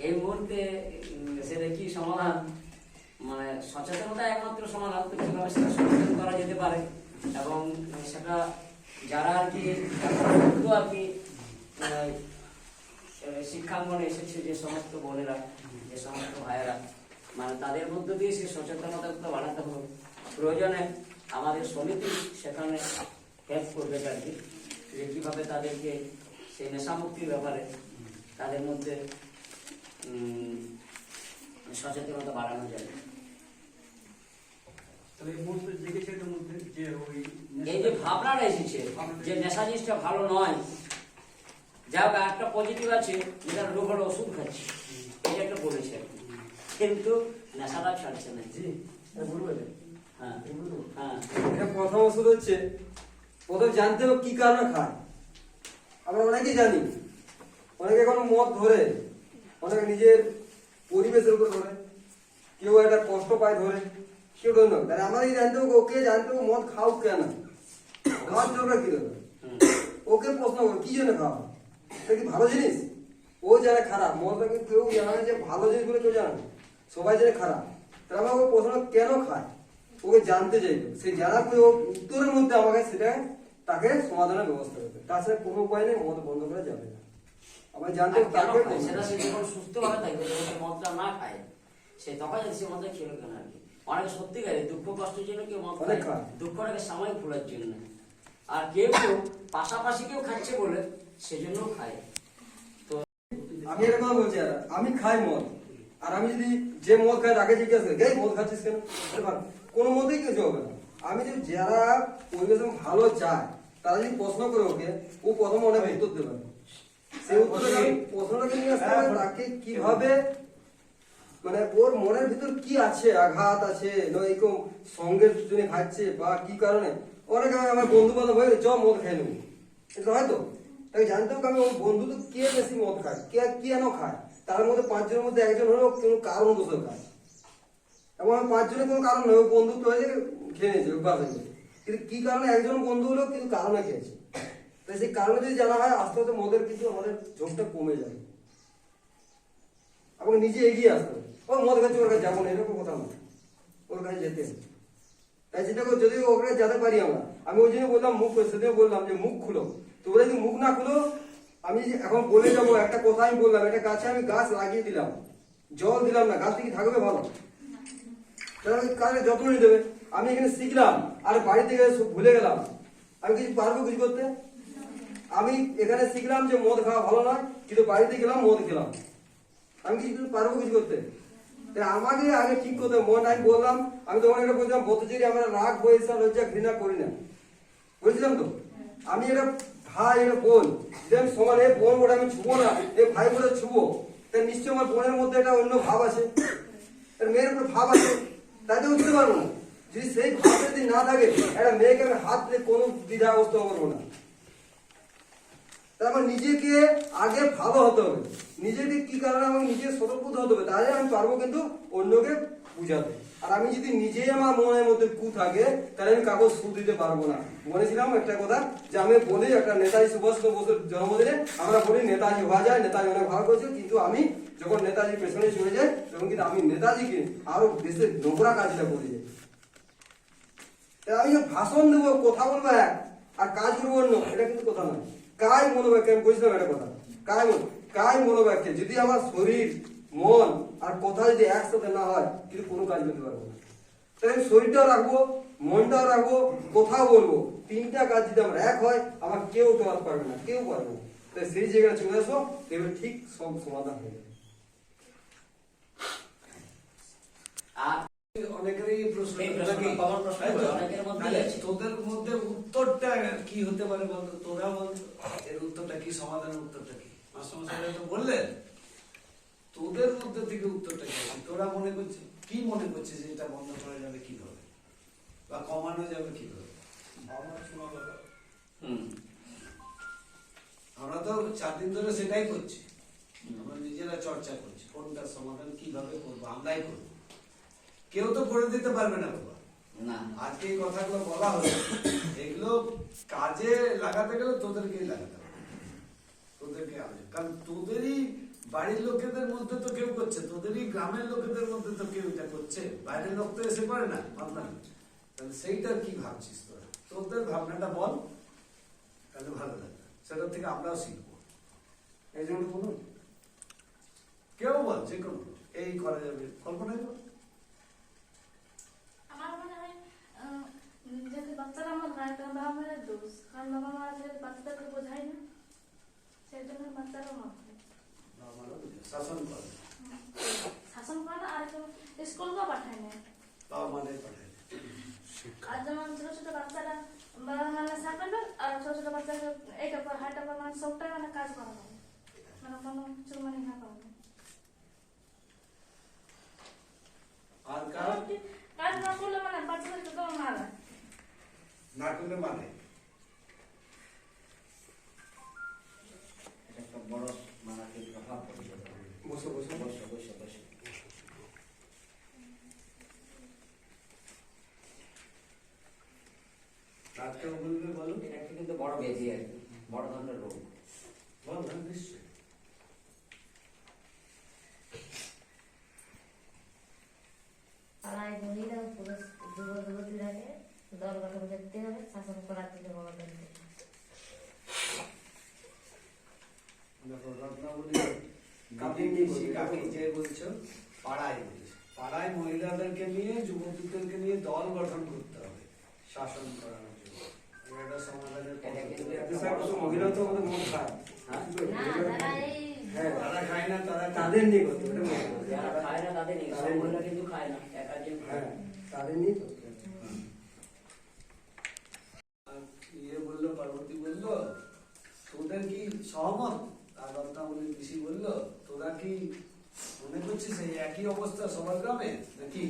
এই মুহূর্তে সেটা কি সমাধান? মানে সচেতনতা একমাত্র সমাধান। কিভাবে সেটা সচেতন করা যেতে পারে এবং সেটা যারা আর কি শিক্ষাঙ্গনে এসেছে, যে সমস্ত বোনেরা, যে সমস্ত ভাইয়েরা, মানে তাদের মধ্য দিয়ে সেই সচেতনতা বাড়াতে হবে। প্রয়োজনে আমাদের সমিতি সেখানে হেল্প করবে আর কি, যে কিভাবে তাদেরকে সেই নেশামুক্তির ব্যাপারে তাদের মধ্যে সচেতনতা বাড়ানো যায়। এই যে ভাবনাটা এসেছে যে নেশা জিনিসটা ভালো নয়, যা হোক একটা পজিটিভ আছে, যেটা রোগ হলো ওষুধ খাচ্ছে, এটা একটা বলেছে, কিন্তু নেশাটা ছাড়ছে না। প্রথম ওষুধ হচ্ছে প্রথম জানতে হবে কি কারণে খায়। আমরা অনেকেই জানি, অনেকে এখন মদ ধরে, অনেকে নিজের পরিবেশের উপর ধরে, কেউ একটা কষ্ট পায় ধরে, কেউ ধরে না। তাহলে আমাদের জানতে হবে, ওকে জানতে হবে মদ খাও কেন, খাওয়ার দরকার কি দরকার, ওকে প্রশ্ন করো কি জন্য খাওয়া, এটা কি ভালো জিনিস? ও জানে খারাপ, মদটাকে কেউ জানে যে ভালো জিনিসগুলো কেউ জানে, সবাই জানে খারাপ। তাহলে আমরা ওকে প্রশ্ন কেন খায় ওকে জানতে চাইবে, সেই জানার উত্তরের মধ্যে আমাকে সেটা তাকে সমাধানের ব্যবস্থা করবে। তাছাড়া কোনো উপায় নেই, মদ বন্ধ করা যাবে না। আমরা জানতে সেটা সে যখন সুস্থভাবে থাকবে, যখন সে মদটা না খায়, সে তখন সে মদটা খেলো কেন আর কি। অনেকে সত্যিকারে দুঃখ কষ্টের জন্য কেউ মদ খায়, দুঃখটাকে সাময়িক ভোলার জন্য। আর কেউ কেউ পাশাপাশি কেউ খাচ্ছে বলে সেজন্য খায়। তো আমি একটা কথা বলছি, আমি খাই মদ, আর আমি যদি যে মদ খাই তাকে জিজ্ঞাসা করি এই মদ খাচ্ছিস কেন, কোনো মতেই কিছু হবে না। আমি যদি যারা পরিবেশে ভালো চায় তারা যদি প্রশ্ন করে ওকে, ও প্রথমে অনেক উত্তর দেবে, সেই উত্তরটা প্রশ্নটাকে নিয়ে আসতে হবে তাকে কিভাবে, মানে ওর মনের ভিতর কি আছে, আঘাত আছে, এরকম সঙ্গের জন্য খাচ্ছে বা কি কারণে। অনেক আমার বন্ধু বান্ধব হয়ে চ মদ খাই নেবো, এটা হয়তো তাকে জানতে হবে আমি ওর বন্ধু তো কে বেশি মদ খায়, কে কেন খায়, তার মধ্যে 5 জনের মধ্যে একজন হলেও কোনো কারণ বসে খায়, এবং আমি 5 জনের কোনো কারণ নয়, বন্ধুত্ব হয়েছে খেয়ে নিয়েছে অভ্যাস হয়েছে, কিন্তু কি কারণে একজন বন্ধু হলেও কিন্তু কারণে খেয়েছে। তাই সেই কারণে যদি জানা হয়, আস্তে আস্তে মদের কিন্তু আমাদের ঝোঁকটা কমে যাবে এবং নিজে এগিয়ে আসতে হবে। ও মদ খাচ্ছে ওর কাছে যাবো না, এরকম কথা না, ওর কাছে যেতে। তাই চিন্তা করো, যদি ওর কাছে যেতে পারি আমরা, আমি ওই জন্য বললাম মুখ, সেদিন বললাম যে মুখ খুলো, তোমরা যদি মুখ না খুলো, আমি এখন বলে যাবো একটা কথা, আমি বললাম একটা গাছে আমি গাছ লাগিয়ে দিলাম, জল দিলাম না, গাছটা কি থাকবে ভালো? কাজে যত্ন নিয়ে দেবে। আমি এখানে শিখলাম আর বাড়ি থেকে ভুলে গেলাম, আমি কিছু পারবো কিছু করতে? আমি এখানে শিখলাম যে মদ খাওয়া ভালো নয়, কিন্তু বাড়িতে গেলাম মদ খেলাম, আমি কিছু পারবো কিছু করতে? আমাকে আগে ঠিক করতে মন। আমি বললাম, আমি তখন একটা বলছিলাম ব্রতচারী আমরা রাগ, বৈশা, লজ্জা, ঘৃণা করি না, বলছিলাম তো। আমি এটা ভাই এটা বোন, যদি আমি সমান এ বোন বলে আমি ছুবো না, এ ভাই বলে ছুবো, তাই নিশ্চয়ই আমার বোনের মধ্যে একটা অন্য ভাব আছে, একটা মেয়ের উপরে ভাব আছে, তাই তো বুঝতে পারবো না। যদি সেই ভাব যদি না থাকে, একটা মেয়েকে আমি হাত দিয়ে কোনো দ্বিধা অবস্থা করবো না। তাই আমার নিজেকে আগে ভালো হতে হবে, নিজেকে কি কারণে আমাকে নিজে সতর্ক হতে হবে, তাহলে আমি পারবো কিন্তু অন্যকে বুঝাতে। আর আমি যদি নিজেই আমার মনের মধ্যে কু থাকে, তাহলে আমি কাগজ সুখ দিতে পারবো না। বলেছিলাম একটা কথা যে আমি বলি একটা নেতাজি সুভাষ বসুর জন্মদিনে আমরা বলি নেতাজি হওয়া যায়, নেতাজি অনেক ভালো করেছে, কিন্তু আমি যখন নেতাজির পেছনে চলে যাই তখন কিন্তু আমি নেতাজিকে আরো দেশের নোংরা কাজটা করে যাই। তাই আমি ভাষণ দেবো, কথা বলবো এক আর কাজ করবো অন্য, এটা কিন্তু কথা নয়। কায় মনোবাক্যে আমি বলছিলাম একটা কথা, কায় মনোবাক্যে যদি আমার শরীর মন আর কথা যদি একসাথে না হয়, কিন্তু কোনো কাজ করতে পারবো না। তাই আমি শরীরটাও রাখবো, মনটাও রাখবো, কথাও বলবো, তিনটা কাজ যদি আমার এক হয়, আমার কেউ তোমার পারবে না, কেউ পারবে না। তাই সেই জায়গায় চলে আসো, এবার ঠিক সব সমাধান হয়ে যাবে। অনেকেরই প্রশ্ন, তোদের মধ্যে উত্তরটা কি হতে পারে বলতো? তোরা বলতো এর উত্তরটা কি, সমাধানের উত্তরটা কি? মাস্টারমশাই তো বললেন, তোদের মধ্যে থেকে উত্তরটা কি? তোরা মনে করছিস, কি মনে করছিস যে এটা বন্ধ করা যাবে কিভাবে বা কমানো যাবে কিভাবে? আমরা তো 4 দিন ধরে সেটাই করছি, আমরা নিজেরা চর্চা করছি কোনটার সমাধান কিভাবে করবো, আমরাই করবো, কেউ তো করে দিতে পারবে না বাবা। আজকে এই কথাগুলো বলা হলো, এগুলো কাজে লাগাতে গেলে তোদেরকেই লাগাতে হবে, তোদেরকে হবে, কারণ তোদেরই বাড়ির লোকেদের মধ্যে তো কেউ করছে, তোদেরই গ্রামের লোকেদের মধ্যে তো কেউ এটা করছে, বাইরের লোক তো এসে করে না ভাবনা। তাহলে সেইটা কি ভাবছিস তোরা? তোদের ভাবনাটা বল, তাহলে ভালো লাগবে, সেটা থেকে আমরাও শিখবো। এই জন্য বলুন, কেউ বল, যে কোনো এই করা যাবে, কল্পনা করো। আমার মনে হয় যদি বাচ্চারা আমার হয়, তখন বাবা মায়ের দোষ, কারণ বাবা মারা যদি বাচ্চাদেরকে বোঝায় না, সেই জন্য বাচ্চারাও মত শাসন করে, শাসন করে না, আর স্কুলকেও পাঠায় না, বাবা মাদের পাঠায়। আর যেমন ছোট ছোট বাচ্চারা বাবা মানে সার্ভেন্ট, আর ছোট ছোট বাচ্চাকে এইটা পর হাইটা পর, মানে সবটাই মানে কাজ করা হয়, মানে কোনো কিছু মানে না করা হয়। আর কাজ না করলে মানে বাচ্চাদেরকে তো মারা না করলে মানে একটা বড় মারাত্মক প্রভাব পড়ে যাবে। বসো বসো বসো বসো বসো। ডাক্তার বলবে বলো, এটা একটা কিন্তু বড় ব্যাধি আর কি, বড় ধরনের রোগ। বল না, নিশ্চয়ই। পাড়ায় মহিলা ও পুরুষ যুবতীরাকে দল গঠন করতে হবে, শাসন করার দিকে বলা যাবে। দেখো রত্নাবলী কাকে যে বলছো, পাড়ায় বলছো, পাড়ায় মহিলাদেরকে নিয়ে যুবতীদেরকে নিয়ে দল গঠন করতে হবে শাসন করানোর জন্য। এটা সমাধানের মহিলা তো আমাদের মন খায়, হ্যাঁ তারা খায় না, তারা তাদের নিয়ে করতে হবে, যারা খায় না তাদের নিয়ে, সব মহিলা কিন্তু খায় না, একা যে হ্যাঁ তাদের নিয়ে করতে হবে। ইয়ে বললো, পার্বতী বললো, তোদের কি সহমত? আর রত্নাবলী পিসি বললো, তোরা কি মনে করছিস এই একই অবস্থা সবার গ্রামে নাকি?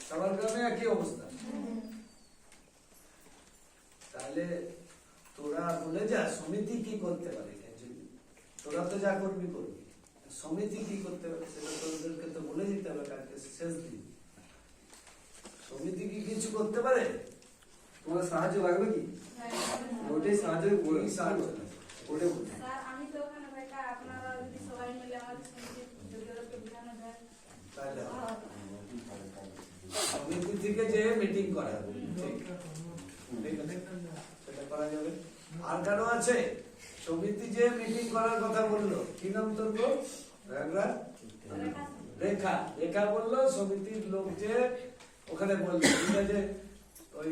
সবার গ্রামে একই অবস্থা? তাহলে তোরা বলে যা সমিতি কি করতে পারে, তোরা তো যা করবি করবি, সমিতি কি করতে পারে সেটা তোদেরকে তো বলে দিতে হবে কালকে শেষ দিন। সমিতি কি কিছু করতে পারে? তোমার সাহায্য লাগবে কি? ওটাই সাহায্য, সাহায্য ওটাই বলছি। স্যার আমি তো ওখানে বেটা, আপনারা যদি সবাই মিলে আমাদের সঙ্গে যোগ্যতাকে বোঝানো যায়, তাহলে সমিতি থেকে যে মিটিং করা হবে, ঠিক সেটা করা যাবে। আর কারো আছে সমিতি যে মিটিং করার কথা বললো, কি নাম তোর গো? রেখা। রেখা বললো সমিতির লোক যে ওখানে বললো, ঠিক আছে, ওই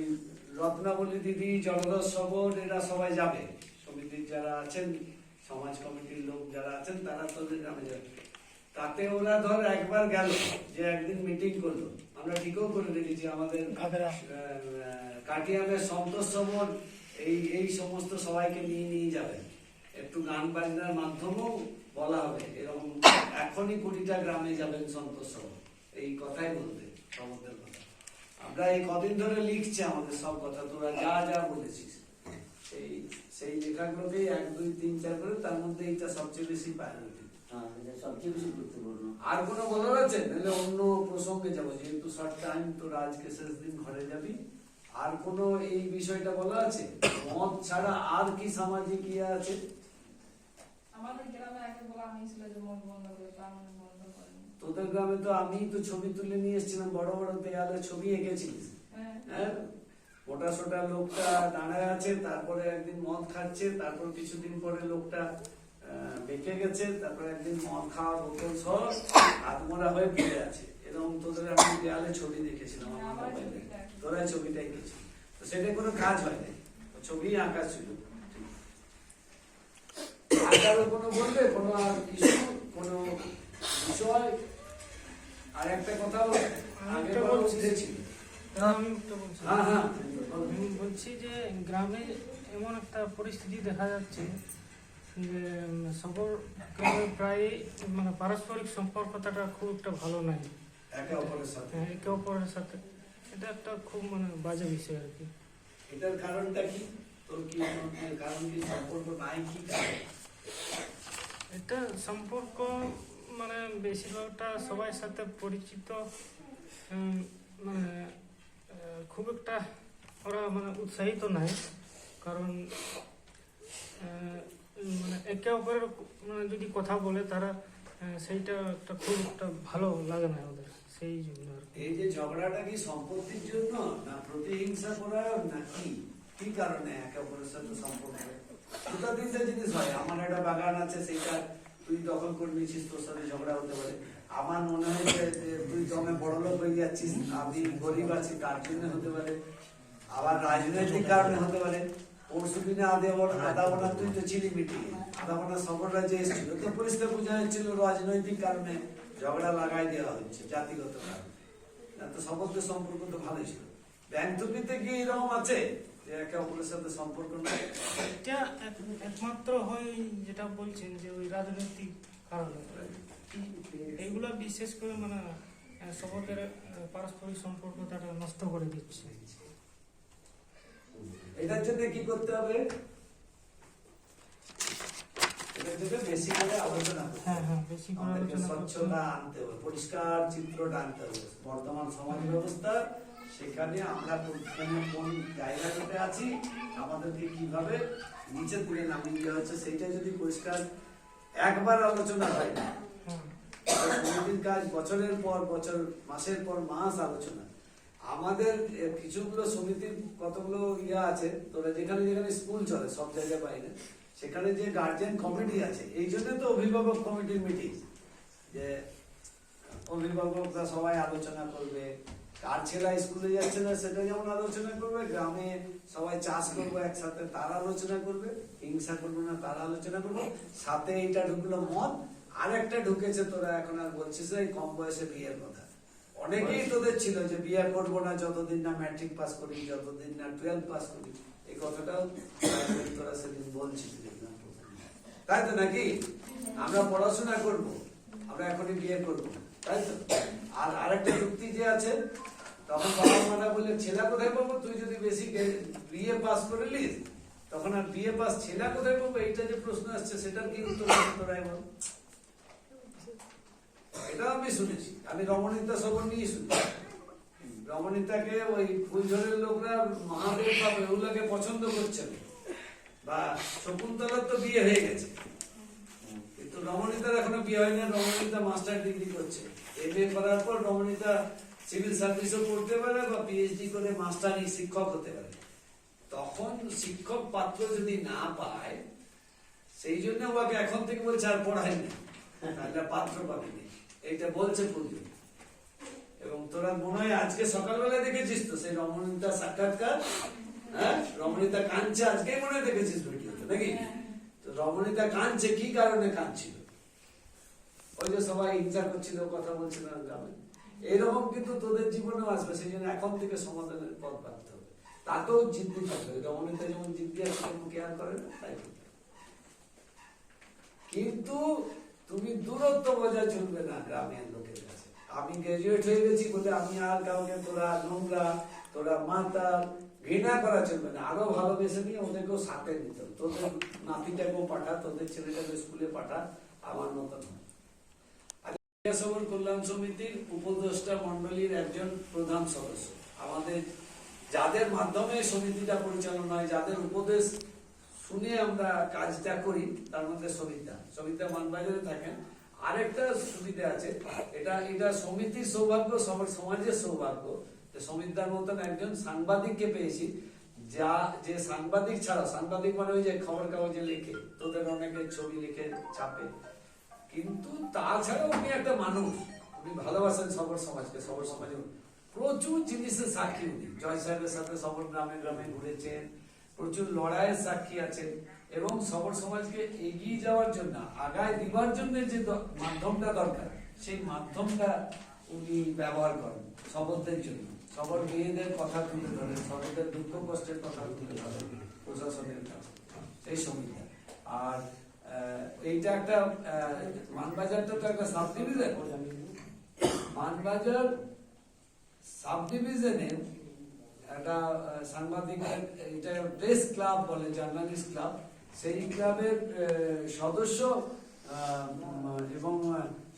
রত্নাবলী দিদি, জলরস সবর, এরা সবাই যাবে, সমিতির যারা আছেন, সমাজ কমিটির লোক যারা আছেন, তারা তোদের গ্রামে যাবে। তাতে ওরা ধর একবার গেল, যে একদিন মিটিং করলো, আমরা ঠিকও করে রেখেছি আমাদের কাটিয়ামের সন্তোষ সবর এই সমস্ত সবাইকে নিয়ে যাবেন, একটু গান বাজনার মাধ্যমেও বলা হবে এরকম এখনই 20টা গ্রামে যাবেন সন্তোষ সভা, এই কথাই বলতে সমুদ্রের কথা। আমরা এই কদিন ধরে লিখছি আমাদের সব কথা, তোরা যা যা বলেছিস সেই লেখাগুলোকে 1, 2, 3, 4 করে, তার মধ্যে এইটা সবচেয়ে বেশি প্রায়োরিটি। সবচেয়ে বেশি গুরুত্বপূর্ণ। আর কোনো বলার আছে নাহলে অন্য প্রসঙ্গে যাবো, যেহেতু শর্ট টাইম, তোরা আজকে শেষ দিন ঘরে যাবি। আর কোনো এই বিষয়টা বলা আছে? মদ ছাড়া আর কি সামাজিক ইয়ে আছে? আমাদের গ্রামে আগে বলা হয়েছিল যে মদ বন্ধ করে, তার মানে বন্ধ করেনি। তোদের গ্রামে তো আমি তো ছবি তুলে নিয়ে এসেছিলাম, বড় বড় দেয়ালে ছবি এঁকেছিলিস। হ্যাঁ, মোটা সোটা লোকটা দাঁড়ায় আছে, তারপরে একদিন মদ খাচ্ছে, তারপর কিছুদিন পরে লোকটা বেঁকে গেছে, তারপরে একদিন মদ খাওয়া বোতল সহ আত্মরা হয়ে পড়ে আছে। এরকম তোদের আমি দেয়ালে ছবি দেখেছিলাম আমার মোবাইলে, তোরা ছবিটা এঁকেছিস। তো সেটা কোনো কাজ হয় নাই, ছবি আঁকা ছিল। আঁকারও কোনো বলবে, কোনো আর কিছু, কোনো বিষয়? আর একটা কথা আগে উঠেছিল, আমি বলছি যে গ্রামে এমন একটা পরিস্থিতি দেখা যাচ্ছে যে সকল গ্রামে প্রায় মানে পারস্পরিক সম্পর্কটা খুব একটা ভালো নাই একে অপরের সাথে। একে অপরের সাথে, এটা একটা খুব মানে বাজে বিষয় আর কি। এটার কারণটা কি? তোর কি কারণ কি? সম্পর্ক নাই কি কারণ? এটা সম্পর্ক মানে বেশিরভাগটা সবার সাথে পরিচিত, মানে খুব একটা ওরা মানে উৎসাহিত নাই, কারণ মানে একে অপরের মানে যদি কথা বলে তারা সেইটা একটা খুব একটা ভালো লাগে না ওদের, সেই জন্য। এই যে ঝগড়াটা কি সম্পত্তির জন্য, না প্রতিহিংসা করার, না কি কারণে একে অপরের সাথে সম্পর্ক? দুটো তিনটা জিনিস হয়। আমার একটা বাগান আছে, সেটা তুই দখল করে নিয়েছিস, তোর সাথে ঝগড়া হতে পারে। আমার মনে হয় যে তুই জমে বড় লোক হয়ে যাচ্ছিস, আমি গরিব আছি, তার জন্য হতে পারে। আবার রাজনৈতিক কারণে হতে পারে। পরশু দিনে আদাবনা তুই তো ছিলি মিটিয়ে, আদাবনা সবররা যে এসেছিল, তো পরিষ্কার বোঝা যাচ্ছিল রাজনৈতিক কারণে ঝগড়া লাগাই দেওয়া হচ্ছে, জাতিগত কারণে। তো সবরদের সম্পর্ক তো ভালোই ছিল। ব্যাংক থুপিতে কি এরকম আছে যে একে অপরের সাথে সম্পর্ক নাই? এটা একমাত্র হয় যেটা বলছেন যে ওই রাজনৈতিক কারণে, এইগুলো বিশেষ করে মানে সবদের পারস্পরিক সম্পর্কটা নষ্ট করে দিচ্ছে। এটার জন্য কি করতে হবে? এটার জন্য বেশি করে আলোচনা করতে হবে, স্বচ্ছতা আনতে হবে, পরিষ্কার চিত্রটা আনতে হবে বর্তমান সমাজ ব্যবস্থা। সেখানে আমরা কোন জায়গাটাতে আছি, আমাদেরকে কিভাবে নিচে তুলে নামিয়ে দেওয়া হচ্ছে, সেইটা যদি পরিষ্কার একবার আলোচনা হয় না, কোনদিন কাজ বছরের পর বছর, মাসের পর মাস আলোচনা। আমাদের কিছুগুলো সমিতির কতগুলো ইয়া আছে, তোরা যেখানে যেখানে স্কুল চলে সব জায়গায় বাইরে, সেখানে যে গার্জিয়ান কমিটি আছে, এই জন্য তো অভিভাবক কমিটির মিটিং, যে অভিভাবকরা সবাই আলোচনা করবে, কার ছেলে স্কুলে যাচ্ছে না সেটা যেমন আলোচনা করবে, গ্রামে সবাই চাষ করবো একসাথে তার আলোচনা করবে, হিংসা করবো না তার আলোচনা করবো, সাথে এইটা ঢুকলো মদ, আর একটা ঢুকেছে তোরা এখন আর বলছিস এই কম বয়সে বিয়ের কথা। অনেকেই তোদের ছিল যে বিয়ে করবো না যতদিন না ম্যাট্রিক পাস করি, যতদিন না 12 পাস করি, এই কথাটাও তোরা সেদিন বলছিস, তাই তো নাকি? আমরা পড়াশোনা করব, আমরা এখনই বিয়ে করবো, তাই তো? আর আরেকটা যুক্তি যে আছে, তখন বাবা মারা বললে ছেলে কোথায় পাবো, তুই যদি বেশি বিয়ে পাস করিলিস তখন আর বিয়ে পাস ছেলে কোথায় পাবো, এইটা যে প্রশ্ন আসছে সেটার কি উত্তর তোরাই বল। এটা আমি শুনেছি, আমি রমণীতা সবর নিয়ে শুনেছি। রমণীতাকে ওই ফুলঝড়ের লোকরা মহাদেব বা বেহুলাকে পছন্দ করছে না, বা শকুন্তলার তো বিয়ে হয়ে গেছে, কিন্তু রমণীতার এখনো বিয়ে হয় না। রমণীতা মাস্টার ডিগ্রি করছে, এমএ করার পর রমণীতা সিভিল সার্ভিসও পড়তে পারে বা পিএইচডি করে মাস্টারি শিক্ষক হতে পারে। তখন শিক্ষক পাত্র যদি না পায়, সেই জন্য ওকে এখন থেকে বলছে আর পড়াই না, তাহলে পাত্র পাবি, এইটা বলছে পূর্বে। এবং তোরা মনে হয় আজকে সকালবেলা দেখেছিস তো সেই রমণীতা সাক্ষাৎকার, হ্যাঁ রমণীতা কাঁদছে, আজকেই মনে হয় দেখেছিস ভিডিওতে নাকি? তো রমণীতা কাঁদছে, কি কারণে কাঁদছিল? ওই যে সবাই হিংসা করছিল, কথা বলছিল গ্রামে। এরকম কিন্তু তোদের জীবনেও আসবে, সেই জন্য এখন থেকে সমাধানের পথ ভাবতে হবে। তাতেও জিদ্দি থাকবে, এটা অনেকটা যেমন জিদ্দি আছে কেয়ার করে না তাই। কিন্তু তুমি দূরত্ব বজায় চলবে না গ্রামের লোকের কাছে। আমি গ্রাজুয়েট হয়ে গেছি বলে আমি আর কাউকে তোরা নোংরা, তোরা মাতাল ঘৃণা করা চলবে না, আরো ভালোবেসে নিয়ে ওদেরকেও সাথে নিত। তোদের নাতিটাকেও পাঠা, তোদের ছেলেটাকে স্কুলে পাঠা, আমার মতো নয়। সবল কল্যাণ সমিতির উপদেষ্টা মন্ডলীর একজন প্রধান সদস্য, আমাদের যাদের মাধ্যমে সমিতিটা পরিচালনা হয়, যাদের উপদেশ শুনে আমরা কাজটা করি, তার মধ্যে সবিতা মানবাজারে থাকেন। আরেকটা সুবিধা আছে, এটা সমিতির সৌভাগ্য, সমাজের সৌভাগ্য যে সমিতার মতন একজন সাংবাদিককে পেয়েছি, যে সাংবাদিক ছাড়া, সাংবাদিক মানে ওই যে খবর কাগজে লেখে, তোদের অনেকে ছবি লিখে ছাপে, কিন্তু তাছাড়া উনি একটা মানুষ, উনি ভালোবাসেন সবর সমাজকে, সবর সমাজে প্রচুর জিনিসের সাক্ষী উনি। জয় সাহেবের সাথে সবর গ্রামে গ্রামে ঘুরেছেন, প্রচুর লড়াইয়ের সাক্ষী আছেন, এবং সবর সমাজকে এগিয়ে যাওয়ার জন্য, আগায় দিবার জন্য যে মাধ্যমটা দরকার, সেই মাধ্যমটা উনি ব্যবহার করেন সবরদের জন্য। সবর মেয়েদের কথা তুলে ধরেন, সবরদের দুঃখ কষ্টের কথা তুলে ধরেন প্রশাসনের কাছে, এই সমিতি। আর এইটা একটা মানবাজারটা তো একটা সাব ডিভিশন, মানবাজার সাব ডিভিশনের একটা সাংবাদিকের, এটা প্রেস ক্লাব বলে, জার্নালিস্ট ক্লাব, সেই ক্লাবের সদস্য এবং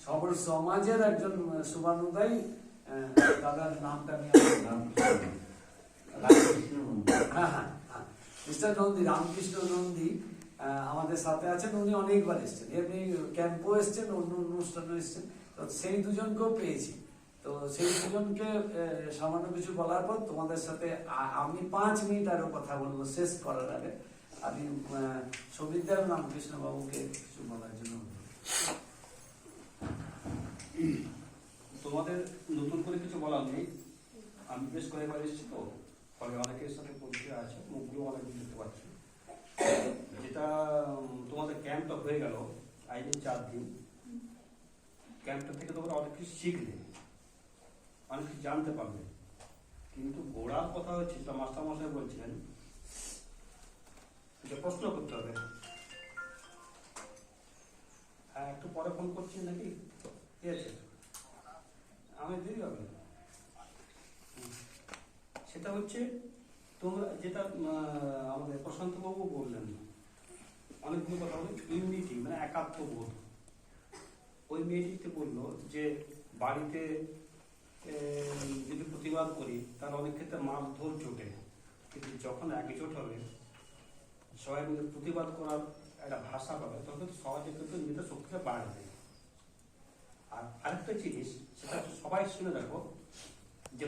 সবর সমাজের একজন শুভানুদায়ী দাদার নামটা আমি মিস্টার নন্দী, রামকৃষ্ণ নন্দী আমাদের সাথে আছেন। উনি অনেকবার এসছেন, এমনি ক্যাম্পও এসছেন, অন্য অনুষ্ঠানও এসছেন। তো সেই দুজনকেও পেয়েছি। তো সেই দুজনকে সামান্য কিছু বলার পর তোমাদের সাথে আমি 5 মিনিট আরো কথা বলবো শেষ করার আগে। আমি সবিতা রামকৃষ্ণ বাবুকে কিছু বলার জন্য। তোমাদের নতুন করে কিছু বলার নেই, আমি বেশ কয়েকবার এসেছি, তো ফলে অনেকের সাথে পরিচয় আছে, মুখগুলো অনেক দেখতে পাচ্ছি। যেটা তোমাদের ক্যাম্পটা হয়ে গেল আজ 4 দিন, ক্যাম্পটা থেকে তোমরা অনেক কিছু শিখলে, অনেক কিছু জানতে পারবে। কিন্তু গোড়ার কথা হচ্ছে, যেটা মাস্টারমশাই বলছিলেন, যে প্রশ্ন করতে হবে। হ্যাঁ, একটু পরে ফোন করছি নাকি? ঠিক আছে, আমি দেরি হবে। সেটা হচ্ছে তোমরা যেটা আমাদের প্রশান্ত বাবু বললেন, অনেকগুলো কথা বলে, ইউনিটি মানে একাত্মবোধ। ওই মেয়েটিতে বললো যে বাড়িতে যদি প্রতিবাদ করি তাহলে অনেক ক্ষেত্রে মারধর জোটে, কিন্তু যখন একজোট হবে, সবাই মিলে প্রতিবাদ করার একটা ভাষা পাবে, তখন সহজে কিন্তু নিজেদের শক্তিটা বাড়বে। আর আরেকটা জিনিস, সেটা সবাই শুনে রাখো, যে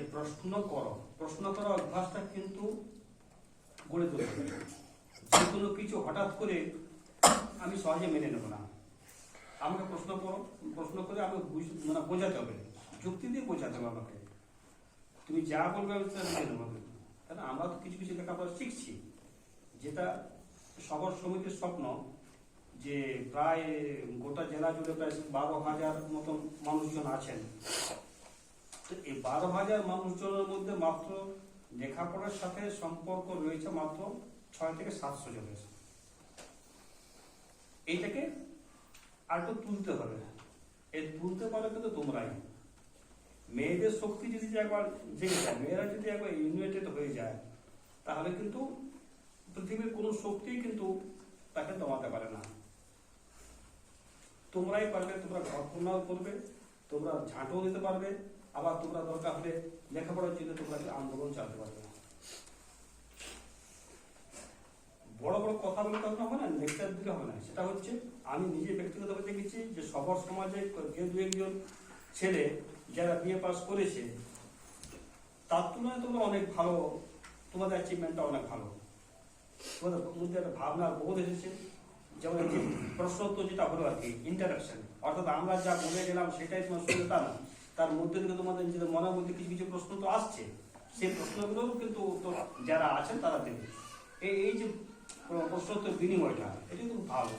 প্রশ্ন করার অভ্যাসটা কিন্তু গড়ে তুলতে হবে। যে কোনো কিছু হঠাৎ করে আমি সহজে মেনে নেব না, আমাকে প্রশ্ন করে আমাকে মানে বোঝাতে হবে, যুক্তি দিয়ে বোঝাতে হবে আমাকে। তুমি যা বলবে আমি মেনে নেবো, তাই না? আমরা তো কিছু কিছু লেখাপড়া শিখছি, যেটা সবর সমিতির স্বপ্ন, যে প্রায় গোটা জেলা জুড়ে প্রায় 12,000 মতন মানুষজন আছেন। তো এই 12,000 মানুষজনের মধ্যে মাত্র লেখাপড়ার সাথে সম্পর্ক রয়েছে মাত্র 6 থেকে 700 জনের। এইটাকে আর একটু তুলতে হবে। এই তুলতে পারলে কিন্তু তোমরাই। মেয়েদের শক্তি যদি একবার জেগে যায়, মেয়েরা যদি একবার ইউনাইটেড হয়ে যায়, তাহলে কিন্তু পৃথিবীর কোনো শক্তি কিন্তু তাকে দমাতে পারে না। তোমরাই পারলে, তোমরা ঘটনাও করবে, তোমরা ঝাঁটও দিতে পারবে, আবার তোমরা দরকার হলে লেখাপড়ার জন্য তোমরা আন্দোলন চালাতে পারবে। বড় বড় কথা বলে তখন হবে না, লেকচার দিলে হবে না। সেটা হচ্ছে, আমি নিজে ব্যক্তিগতভাবে দেখেছি যে সবর সমাজে যে 2-1 ছেলে যারা বিএ পাস করেছে, তার তুলনায় তোমরা অনেক ভালো, তোমাদের অ্যাচিভমেন্টটা অনেক ভালো, তোমাদের মধ্যে একটা ভাবনার বোধ এসেছে। যেমন প্রশ্ন উত্তর যেটা হলো আর কি, ইন্টারাকশন, অর্থাৎ আমরা যা বলে গেলাম সেটাই তোমার শুনে তা না, তার মধ্যে থেকে তোমাদের নিজেদের মনের মধ্যে কিছু কিছু প্রশ্ন তো আসছে, সেই প্রশ্নগুলো কিন্তু যারা আছেন তারা দেবে। এই যে প্রশ্ন উত্তর বিনিময়টা, এটা কিন্তু ভালো।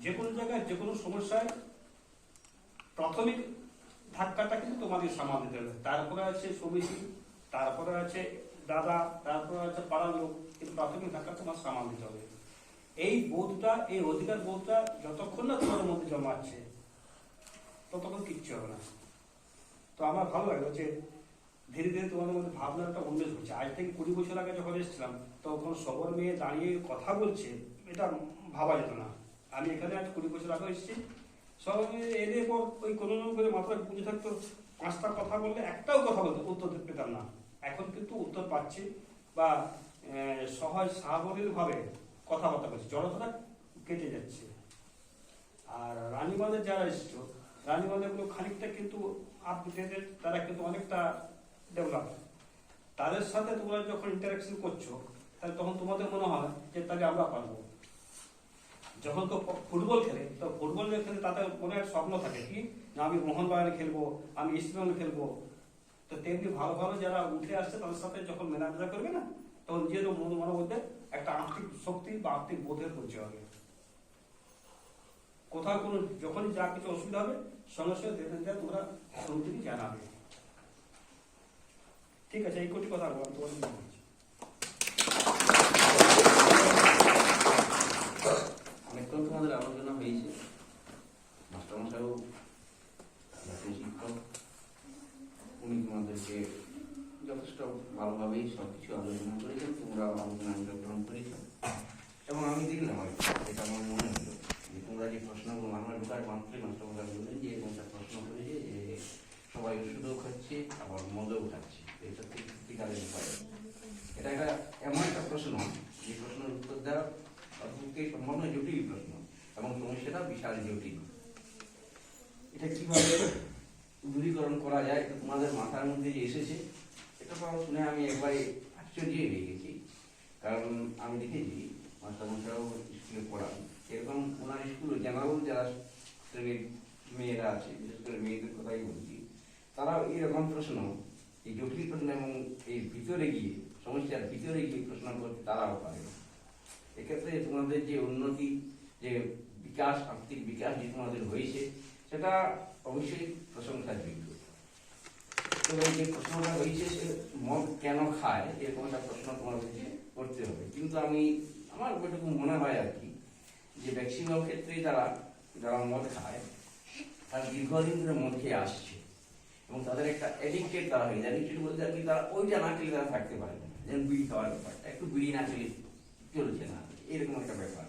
যে কোনো জায়গায় যে কোনো সমস্যায় প্রাথমিক ধাক্কাটা কিন্তু তোমাদের সামাল দিতে হবে। তারপরে আছে সমিতি, তারপরে আছে দাদা, তারপরে আছে পাড়ার লোক, কিন্তু প্রাথমিক ধাক্কা তোমার সামাল দিতে হবে। এই বোধটা, এই অধিকার বোধটা যতক্ষণ না তোমার মধ্যে জমাচ্ছে ততক্ষণ কিচ্ছু হবে না। তো আমার ভালো লাগলো যে ধীরে ধীরে তোমাদের মধ্যে ভাবনাটা উন্মেষ হচ্ছে। আজ থেকে 20 বছর আগে যখন এসেছিলাম তখন সবার মেয়ে দাঁড়িয়ে কথা বলছে, এটা ভাবা যেত না। আমি এখানে আজ 20 বছর আগে এসেছি, সবাই এদের পর ওই কোনো করে মাথায় পুজো থাকতো, 5টা কথা বললে একটাও কথা বলতো উত্তর পেতাম না। এখন কিন্তু উত্তর পাচ্ছি বা সহজ স্বাভাবিক ভাবে কথাবার্তা বলছে, জড়তাটা কেটে যাচ্ছে। আর রানীবাঁধের যারা এসছো, রানীবাঁধের গুলো খানিকটা কিন্তু আপডেটেড, তারা কিন্তু অনেকটা ডেভেলপ। তাদের সাথে তোমরা যখন ইন্টারাকশন করছো তাহলে তখন তোমাদের মনে হয় যে তাহলে আমরা পারবো। যখন তো ফুটবল খেলে, তো ফুটবল খেলে তাদের মনে একটা স্বপ্ন থাকে কি না আমি মোহনবাগানে খেলবো, আমি ইস্টবেঙ্গলে খেলবো। তো তেমনি ভালো ভালো যারা উঠে আসছে তাদের সাথে যখন মেলামেশা করবে না, তখন নিজের মনের মধ্যে একটা আর্থিক শক্তি বা আর্থিক বোধের পরিচয় হবে। কোথাও কোনো যখনই যা কিছু অসুবিধা হবে সঙ্গে সঙ্গে দেখবেন যে তোমরা সমিতিকে জানাবে। ঠিক আছে, এই কোটি কথা বললাম, তোমার কি বলছি? অনেকক্ষণ তোমাদের আলোচনা হয়েছে। মাস্টারমশাইও শিক্ষক, উনি তোমাদেরকে যথেষ্ট ভালোভাবেই সবকিছু আলোচনা করেছেন, তোমরা আলোচনা অংশগ্রহণ করেছ। এবং আমি দেখলাম এটা আমার মনে হলো যে তোমরা যে প্রশ্নগুলো আমার ঢোকার মাত্রই মাস্টারমশাই বললেন যে এরকমটা প্রশ্ন করেছে যে সবাই ওষুধও খাচ্ছে আবার মদও খাচ্ছে, এটা সত্যিকারের ব্যাপারে। এটা একটা এমন একটা প্রশ্ন যে প্রশ্নের উত্তর দেওয়া পক্ষে সম্পূর্ণ জটিল প্রশ্ন এবং সমস্যাটা বিশাল জটিল। এটা কিভাবে দূরীকরণ করা যায় এটা তোমাদের মাথার মধ্যে যে এসেছে, এটা তো শুনে আমি একবারে আশ্চর্য হয়ে গেছি। কারণ আমি দেখেছি মাস্টারমশাইও স্কুলে পড়ান, এরকম ওনার স্কুল জেনারেল যারা শ্রেণীর মেয়েরা আছে, বিশেষ করে মেয়েদের কথাই বলছি, তারাও এইরকম প্রশ্ন, এই জটিল প্রশ্ন এবং এই ভিতরে গিয়ে সমস্যার ভিতরে গিয়ে প্রশ্ন করতে তারাও পারে। এক্ষেত্রে তোমাদের যে উন্নতি, যে বিকাশ, আর্থিক বিকাশ যে তোমাদের হয়েছে সেটা অবশ্যই প্রশংসার যোগ্য। তো যে প্রশ্নটা হয়েছে সে মদ কেন খায় এরকম একটা প্রশ্ন তোমাদেরকে করতে হবে। কিন্তু আমি আমার ওইটুকু মনে হয় আর কি যে ম্যাক্সিমাম ক্ষেত্রে যারা মদ খায় তারা দীর্ঘদিন ধরে মদ খেয়ে আসছে এবং তাদের একটা অ্যাডিক্টেড তারা হয়ে যায়। অ্যাডিক্টেড বলতে আর কি তারা ওইটা না খেলে তারা থাকতে পারে না, যেমন বিড়ি খাওয়ার ব্যাপারটা, একটু বিড়ি না খেলে চলছে না, এরকম একটা ব্যাপার।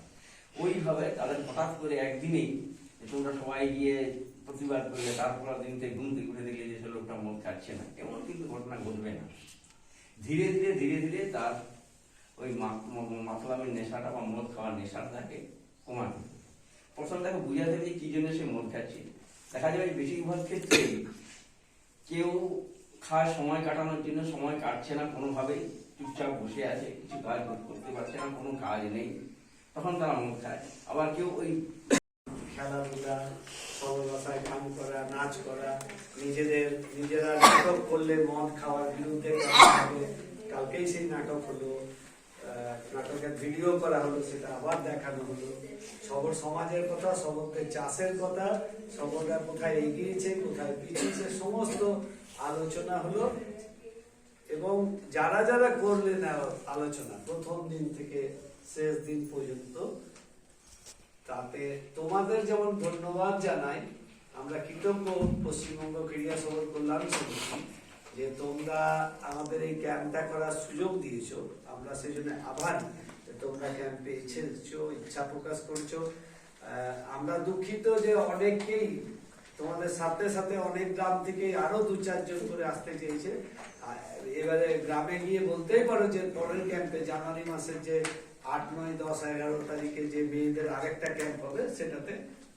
ওইভাবে তাদের হঠাৎ করে একদিনেই তোমরা সবাই গিয়ে প্রতিবাদ করলে তারপর দিন থেকে ঘুম থেকে উঠে দেখলে যে সে লোকটা মদ খাচ্ছে না, এমন কিন্তু ঘটনা ঘটবে না। ধীরে ধীরে ধীরে ধীরে তার ওই মাতলামের নেশাটা বা মদ খাওয়ার নেশাটাকে কমাতে। প্রথম দেখো বুঝাতে হবে কি জন্য সে মদ খাচ্ছে। দেখা যাবে বেশিরভাগ ক্ষেত্রেই কেউ খায় সময় কাটানোর জন্য, সময় কাটছে না কোনোভাবেই, চুপচাপ বসে আছে, কিছু কাজ করতে পারছে না, কোনো কাজ নেই, তখন তারা মদ খায়। আবার কেউ ওই খেলাধুলা, সরল ভাষায় গান করা, নাচ করা, নিজেরা নাটক করলে মদ খাওয়ার বিরুদ্ধে হবে। কালকেই সেই নাটক হলো, নাটকের ভিডিও করা হলো, সেটা আবার দেখানো হলো। সবর সমাজের কথা, সবরদের চাষের কথা, সবররা কোথায় এগিয়েছে, কোথায় পিছিয়েছে, সমস্ত আলোচনা হলো। এবং যারা যারা করলেন আলোচনা প্রথম দিন থেকে শেষ দিন পর্যন্ত, তাতে তোমাদের যেমন ধন্যবাদ জানাই, আমরা কৃতজ্ঞ পশ্চিমবঙ্গ ক্রীড়া সবর কল্যাণ সমিতি যে তোমরা আমাদের এই ক্যাম্পটা করার সুযোগ দিয়েছো। আমরা সেই জন্য আভারী যে তোমরা ক্যাম্পে এসেছো, ইচ্ছা প্রকাশ করছো। আমরা দুঃখিত যে অনেককেই তোমাদের সাথে সাথে অনেক গ্রাম থেকে আরো 2-4 জন করে আসতে চেয়েছে। এবারে গ্রামে গিয়ে বলতেই পারো যে পরের ক্যাম্পে জানুয়ারি মাসের যে 8, 9, 10, 11 তারিখে যে মেয়েদের আরেকটা ক্যাম্প হবে সেটাতে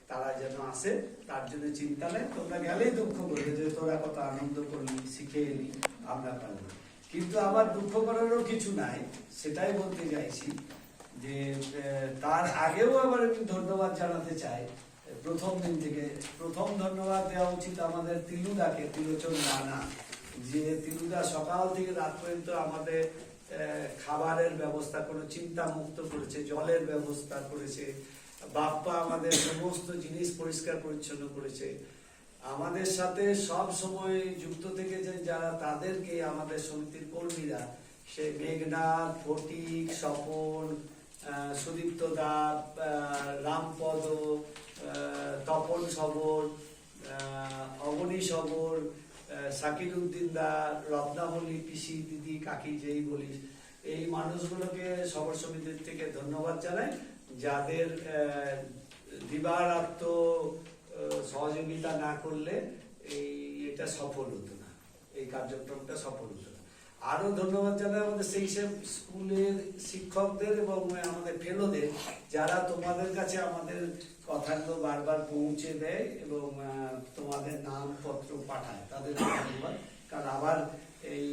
তারা যেন আসে, তার জন্য চিন্তা নেই। তোমরা গেলেই দুঃখ করবে যে তোরা কত আনন্দ করলি, শিখে এলি, আমরা পারলাম। কিন্তু আমার দুঃখ করারও কিছু নাই, সেটাই বলতে চাইছি যে তার আগেও আবার আমি ধন্যবাদ জানাতে চাই। প্রথম দিন থেকে প্রথম ধন্যবাদ দেওয়া উচিত আমাদের তিলুদাকে, তিলোচন রানা, যে তিলুদা সকাল থেকে রাত পর্যন্ত আমাদের খাবারের ব্যবস্থা করে চিন্তা মুক্ত করেছে, জলের ব্যবস্থা করেছে, বাপ্পা আমাদের সমস্ত জিনিস পরিষ্কার পরিচ্ছন্ন করেছে। আমাদের সাথে সব সময় যুক্ত থেকে যে যারা, তাদেরকে আমাদের সমিতির কর্মীরা, সে মেঘনাথ, ফটিক, স্বপন, সুদীপ্ত দাস, রামপদ, তপন সবর, অবনী সবর, সাকির উদ্দিন দা, রত্নাবলী পিসি দিদি, কাকি যেই বলিস, এই মানুষগুলোকে সবর সমিতির থেকে ধন্যবাদ জানাই, যাদের দিবারাত্র সহযোগিতা না করলে এটা সফল হতো না, এই কার্যক্রমটা সফল হতো না। আরো ধন্যবাদ জানাই আমাদের সেই সব স্কুলের শিক্ষকদের এবং আমাদের ফেলোদের, যারা তোমাদের কাছে আমাদের কথাগুলো বারবার পৌঁছে দেয় এবং তোমাদের নামপত্র পাঠায়, তাদের ধন্যবাদ। কারণ আবার এই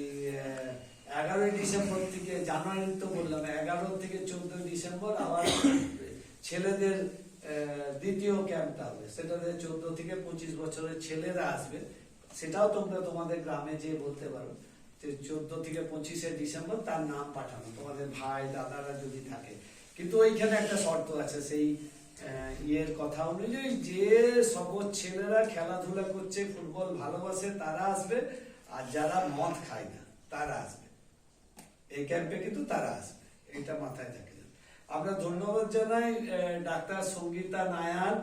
11ই ডিসেম্বর থেকে, জানুয়ারি তো বললাম, 11 থেকে 14 ডিসেম্বর আবার ছেলেদের দ্বিতীয় ক্যাম্পটা হবে, সেটাতে 14 থেকে 25 বছরের ছেলেরা আসবে। সেটাও তোমরা তোমাদের গ্রামে যেয়ে বলতে পারো যে 14 থেকে 25 ডিসেম্বর তার নাম পাঠানো, তোমাদের ভাই দাদারা যদি থাকে। কিন্তু ওইখানে একটা শর্ত আছে, সেই ইয়ের কথা অনুযায়ী, যে সব ছেলেরা খেলাধুলা করছে, ফুটবল ভালোবাসে, তারা আসবে, আর যারা মদ খায় না তারা আসবে এই ক্যাম্পে, কিন্তু তারা আসবে, এটা মাথায় থাকে। আমরা ধন্যবাদ জানাই ডাক্তার সঙ্গীতা নায়ার,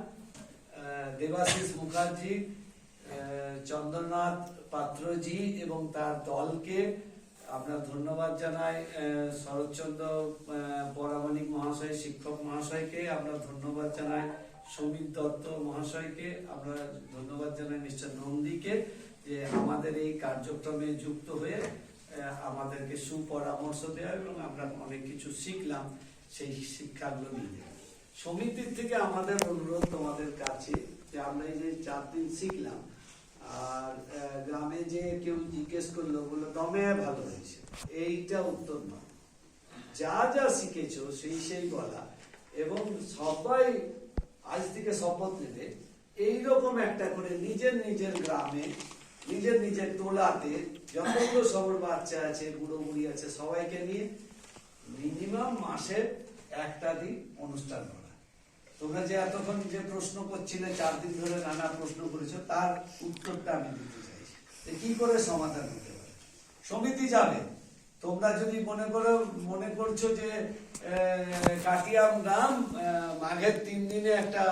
দেবাশিস মুখার্জি, চন্দ্রনাথ পাত্রজি এবং তার দলকে। আমরা ধন্যবাদ জানাই শরৎচন্দ্র পরামানিক মহাশয়, শিক্ষক মহাশয়কে। আমরা ধন্যবাদ জানাই সমীর দত্ত মহাশয়কে। আমরা ধন্যবাদ জানাই মিস্টার নন্দীকে, যে আমাদের এই কার্যক্রমে যুক্ত হয়ে আমাদেরকে সুপরামর্শ দেওয়া, এবং আমরা অনেক কিছু শিখলাম, সেই শিক্ষাগুলো নিয়ে। সমিতির থেকে আমাদের অনুরোধ তোমাদের কাছে, যে আমরা এই যে 4 দিন শিখলাম, আর গ্রামে যে কেউ জিজ্ঞেস করলো, বললো দমে ভালো হয়েছে, এইটা উত্তর নয়। যা যা শিখেছো সেই বলা, এবং সবাই আজ থেকে শপথ নেবে এইরকম একটা করে নিজের নিজের গ্রামে, নিজের নিজের টোলাতে যতগুলো সবর বাচ্চা আছে, বুড়ো বুড়ি আছে, সবাইকে নিয়ে মিনিমাম মাসে একটা দিন অনুষ্ঠান করা। তোমরা যে এতক্ষণ যে প্রশ্ন করছিলে, 4 দিন ধরে নানা প্রশ্ন করেছো, তার উত্তরটা আমি দিতে চাইছি, কি করে সমাধান হতে পারে। সমিতি যাবে, তোমরা যদি মনে করছো যে কাটিয়াম গ্রাম মাঘের 3 দিনে একটা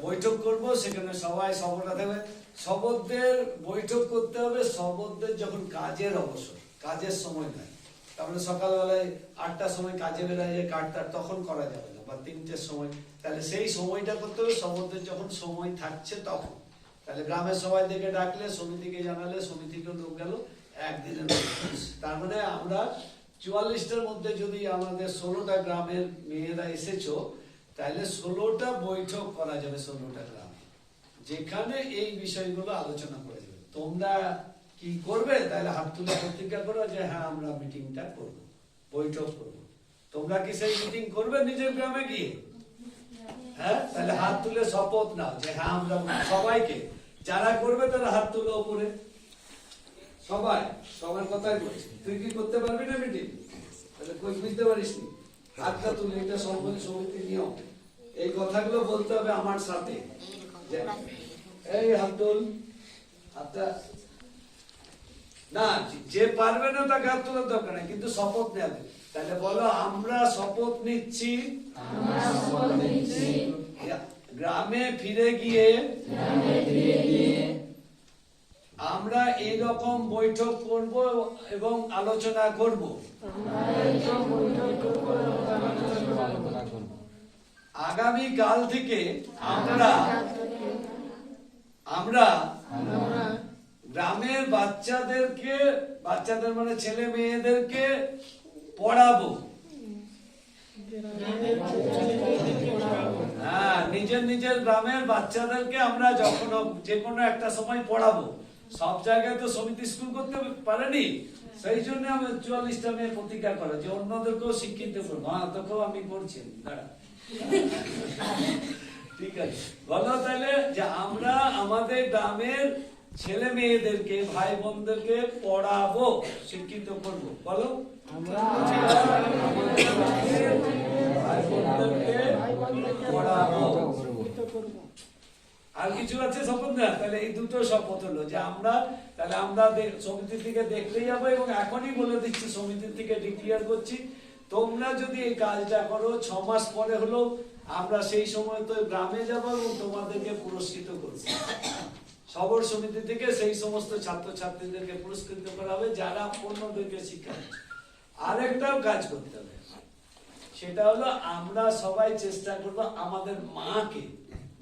বৈঠক করব, সেখানে সবাই শপথটা দেবে। শপথদের বৈঠক করতে হবে শপথদের যখন কাজের অবসর, কাজের সময় নাই। তারপরে সকালবেলায় 8টার সময় কাজে বেড়ায় যায়, কাটতার তখন করা যাবে না, বা 3টের সময়। তাহলে সেই সময়টা করতে হবে শপথদের যখন সময় থাকছে তখন। তাহলে গ্রামের সবাই দেখে ডাকলে, সমিতিকে জানালে, সমিতিকে লোক গেল, একদিনের। তার মানে আমরা 44টার মধ্যে যদি আমাদের 16টা গ্রামের মেয়েরা এসেছো, তাহলে 16টা বৈঠক করা যাবে, 16টা গ্রামে, যেখানে এই বিষয়গুলো আলোচনা করা যাবে। তোমরা কি করবে? তাহলে হাত তুলে প্রতিজ্ঞা করো যে হ্যাঁ আমরা মিটিংটা করব, বৈঠক করব। তোমরা কি সেই মিটিং করবে নিজের গ্রামে গিয়ে? হ্যাঁ, তাহলে হাত তুলে শপথ নাও যে হ্যাঁ আমরা। সবাইকে যারা করবে তারা হাত তুলে উপরে, সবাই সবার কথাই বলছি। তুই কি করতে পারবি না মিটিং? তাহলে কই বুঝতে পারিস নি, হাতটা তুলে। এটা সমিতির নিয়ম, এই কথাগুলো বলতে হবে আমার সাথে। এই হাত তুল, হাতটা না, যে পারবে না তাকে হাত তোলার দরকার নেই, কিন্তু শপথ নেবে। তাহলে বলো, আমরা শপথ নিচ্ছি গ্রামে ফিরে গিয়ে আমরা এইরকম বৈঠক করব এবং আলোচনা করব। আগামী কাল থেকে আমরা গ্রামের বাচ্চাদের মানে ছেলে মেয়েদেরকে পড়াবো। হ্যাঁ, নিজের নিজের গ্রামের বাচ্চাদেরকে আমরা যখন যে কোনো একটা সময় পড়াবো। সব জায়গায় তো সমিতি স্কুল করতে পারেনি, সেই জন্য আমি 44টা মেয়ে প্রতিজ্ঞা করা যে অন্যদেরকেও শিক্ষিত করবো। হ্যাঁ, তোকেও আমি করছি, দাঁড়া। ঠিক আছে, বলো তাহলে যে আমরা আমাদের গ্রামের ছেলে মেয়েদেরকে, ভাই বোনদেরকে পড়াবো, শিক্ষিত করবো। বলো, আমরা ভাই বোনদেরকে পড়াবো। আর কিছু আছে শপথ না? তাহলে এই দুটো শপথ হলো যে আমরা সমিতি থেকে দেখতে যাবো, এবং এখনই বলে দিচ্ছি, সমিতি থেকে ডিক্লিয়ার করছি, তোমরা যদি এই কাজটা করো 6 মাস পরে হলো আমরা সেই সময় তো গ্রামে যাবো এবং তোমাদেরকে পুরস্কৃত করবো। সবর সমিতি থেকে সেই সমস্ত ছাত্রছাত্রীদেরকে পুরস্কৃত করা হবে যারা অন্যদেরকে শিক্ষা দিচ্ছে। আরেকটাও কাজ করতে হবে, সেটা হলো আমরা সবাই চেষ্টা করবো আমাদের মাকে,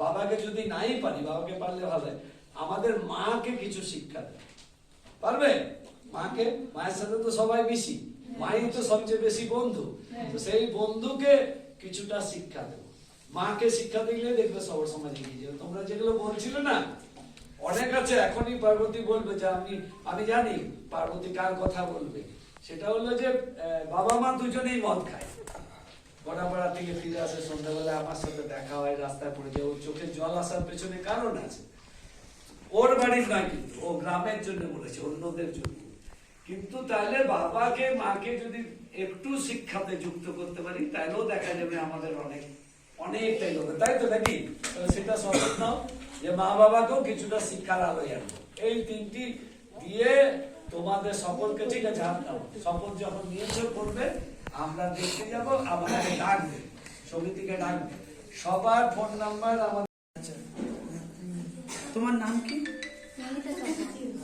বাবাকে যদি নাই পারি, বাবাকে পারলে ভালো, আমাদের মাকে কিছু শিক্ষা দেবে। পারবে? মাকে, মায়ের সাথে তো সবাই মিশি, মাই তো সবচেয়ে বেশি বন্ধু, তো সেই বন্ধুকে কিছুটা শিক্ষা দেবো। মাকে শিক্ষা দিলে দেখবে সবার সমাজ এগিয়ে যাবে। তোমরা যেগুলো বলছিলে না, অনেক আছে, এখনই পার্বতী বলবে যে আমি জানি পার্বতী কার কথা বলবে। সেটা হলো যে বাবা মা দুজনেই মদ খায়, গড়াপাড়া থেকে ফিরে আসে সন্ধ্যাবেলা, আমার সাথে দেখা হয়, রাস্তায় পড়ে যায়, ওর চোখে জল আসার পেছনে কারণ আছে। ওর বাড়ির নয় কিন্তু, ও গ্রামের জন্য বলেছে, অন্যদের জন্য। কিন্তু তাহলে বাবাকে মাকে যদি একটু শিক্ষাতে যুক্ত করতে পারি, তাহলেও দেখা যাবে আমাদের অনেকটাই হবে, তাই তো নাকি? সেটা শপথ নাও যে মা বাবাকেও কিছুটা শিক্ষার আলোয় আনবো। এই 3টি দিয়ে তোমাদের সকলকে, ঠিক আছে, হাত নাও। শপথ যখন নিয়েছো করবে, আমরা দেখতে যাবো, আমাকে ডাকবে, সমিতিকে ডাকবে, সবার ফোন নাম্বার আমাদের। তোমার নাম কি?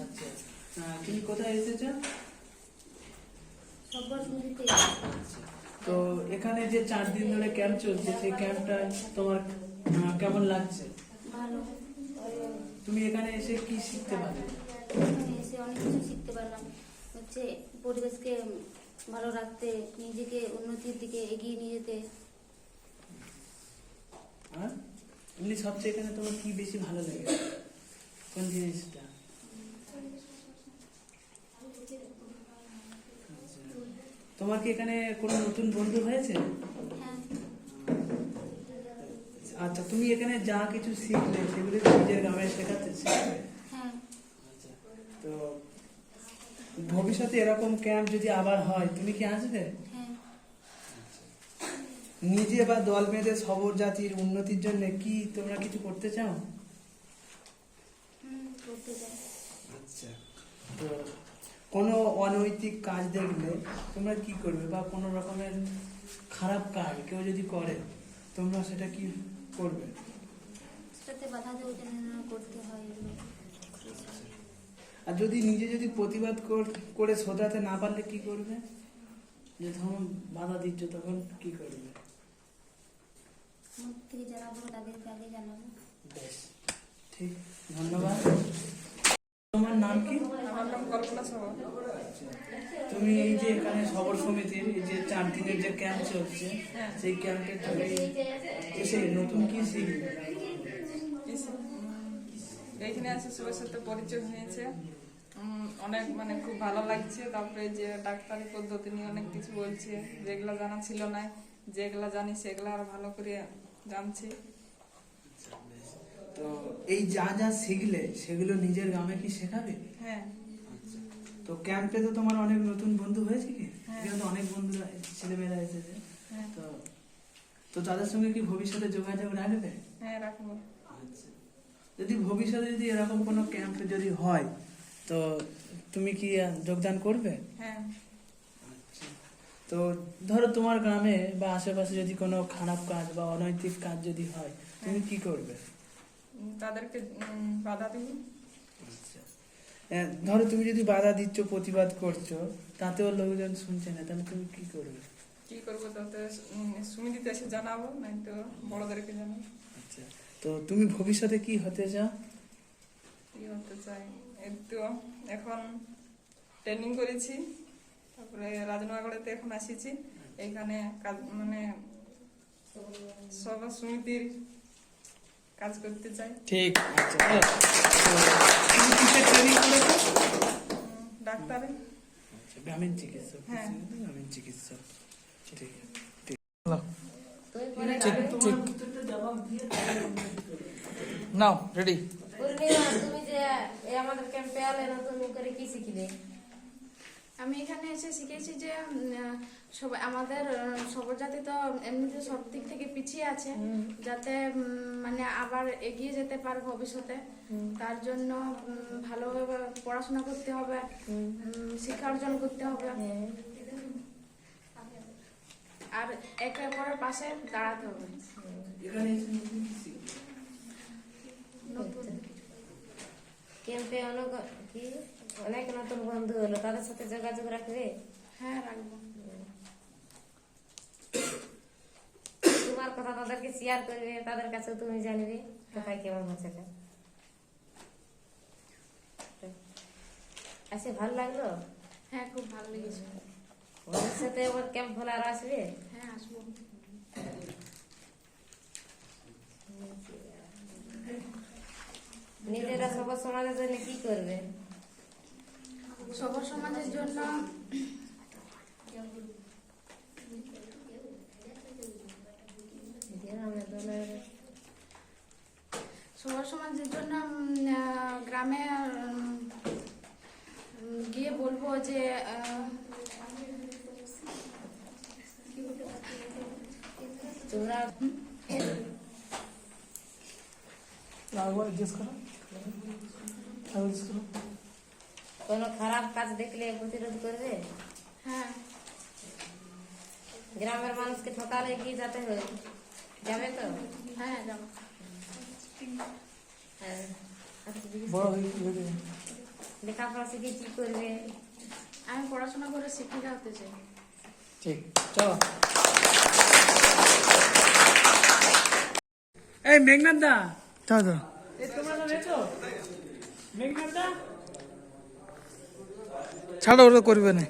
আচ্ছা, তুমি কোথায় এসেছো? তো এখানে যে 4 দিন ধরে ক্যাম্প চলছে, সেই ক্যাম্পটা তোমার কেমন লাগছে? তুমি এখানে এসে কি শিখতে পারলে? এখানে এসে অনেক কিছু শিখতে পারলাম, হচ্ছে পরিবেশকে ভালো রাখতে, নিজেকে উন্নতির দিকে এগিয়ে নিয়ে যেতে। এমনি সবচেয়ে এখানে তোমার কি বেশি ভালো লাগে, কোন জিনিসটা? তোমার কি এখানে কোনো নতুন বন্ধু হয়েছে? আচ্ছা, তুমি এখানে যা কিছু শিখলে সেগুলো নিজের গ্রামে শেখাতে শিখবে? আচ্ছা, তো ভবিষ্যতে এরকম ক্যাম্প যদি আবার হয়, তুমি কি আসবে? নিজে বা দল বেঁধে সবর জাতির উন্নতির জন্য কি তোমরা কিছু করতে চাও? আচ্ছা, তো কোনো অনৈতিক কাজ দেখলে তোমরা কি করবে, বা কোনো রকমের খারাপ কাজ কেউ যদি করে, তোমরা সেটা কি করবে? সেটাতে বাধা দেওয়ার জন্য করতে হয়। আর যদি নিজে যদি প্রতিবাদ করে শোধরাতে না পারলে কি করবে? যে ধরুন বাধা দিচ্ছ, তখন কি করবে? থেকে জানাবো, তাদেরকে আগে জানাবো। বেশ, ঠিক, ধন্যবাদ। তোমার নাম কি? আমার নাম কল্পনা সাহা। তুমি এই যে এখানে সবর সমিতির এই যে 4 দিনের যে ক্যাম্প চলছে, সেই ক্যাম্পে তুমি এসে নতুন কি শিখবে? এইখানে আছে সবার সাথে পরিচয় হয়েছে, অনেক খুব ভালো লাগছে। তারপরে যে ডাক্তারি পদ্ধতি নিয়ে অনেক কিছু বলছে, যেগুলো জানা ছিল না, যেগুলো জানি সেগুলো আরো ভালো করে জানছি। তো এই যা যা শিখলে সেগুলো নিজের গ্রামে কি শেখাবে? হ্যাঁ। তো ক্যাম্পে তো তোমার অনেক নতুন বন্ধু হয়েছে কি? এখানে তো অনেক বন্ধুরা, ছেলেমেয়েরা এসেছে, তো তাদের সঙ্গে কি ভবিষ্যতে যোগাযোগ রাখবে? হ্যাঁ, রাখবো। আচ্ছা, যদি ভবিষ্যতে যদি এরকম কোনো ক্যাম্প যদি হয়, তো তুমি কি যোগদান করবে? হ্যাঁ। আচ্ছা, তো ধরো তোমার গ্রামে বা আশেপাশে যদি কোনো খারাপ কাজ বা অনৈতিক কাজ যদি হয়, তুমি কি করবে? তাদেরকে বাধা দিব। ধরো তুমি যদি বাধা দিচ্ছ, প্রতিবাদ করছো, তাতেও লোকজন শুনছে না, তাহলে তুমি কি করবে? কি করবো, তাতে সমিতিতে এসে জানাবো, নাই তো বড়দেরকে জানাবো। আচ্ছা, তো তুমি ভবিষ্যতে কি হতে চাও? কি হতে চাই, একটু এখন ট্রেনিং করেছি, তারপরে রাজনগরেতে এখন আসিছি, এখানে কাজ সভা সমিতির কাজ করতে চাই। ঠিক আছে, তুমি কিসের ট্রেনিং করেছো? ডাক্তারে। আচ্ছা, গ্রামীণ চিকিৎসক। হ্যাঁ, গ্রামীণ চিকিৎসক। ঠিক ঠিক নাও, রেডি। তুমি যে আমাদের ক্যাম্পে এলে, নতুন করে কি শিখলে? আমি এখানে এসে শিখেছি যে সবাই আমাদের সবর জাতি তো এমনিতে সব দিক থেকে পিছিয়ে আছে, যাতে মানে আবার এগিয়ে যেতে পারে ভবিষ্যতে। তার জন্য ভালোভাবে পড়াশোনা করতে হবে, শিক্ষা অর্জন করতে হবে, আর একে অপরের পাশে দাঁড়াতে হবে। ক্যাম্পে অনেক নতুন বন্ধু হলো, তাদের সাথে যোগাযোগ রাখবে? হ্যাঁ, রাখবো। তোমার কথা তাদেরকে শেয়ার করবে, তাদের কাছে তুমি জানবে কোথায় কেমন হচ্ছে। আচ্ছা, ভালো লাগলো? হ্যাঁ, খুব ভালো লেগেছে। ভবিষ্যতে আবার ক্যাম্প হলে আর আসবে? হ্যাঁ, আসবো। নিজেরা সবার সমাজের জন্য কি করবে? সবার সমাজের জন্য গ্রামে গিয়ে বলবো যে তোমরা কোনো খারাপ কাজ দেখলে প্রতিরোধ করবে? হ্যাঁ। গ্রামের মানুষকে ঠকালে কি যাতে হয়? যাবে তো? হ্যাঁ, যাবো। লেখাপড়া শিখে কি করবে? আমি পড়াশোনা করে শিক্ষিকা হতে চাই। ঠিক, চলো। এই মেঘনাথ দা, চলো তোমরা তো রেছো মেঘনাথ দা, ছাড়ো, ওরা করবে না।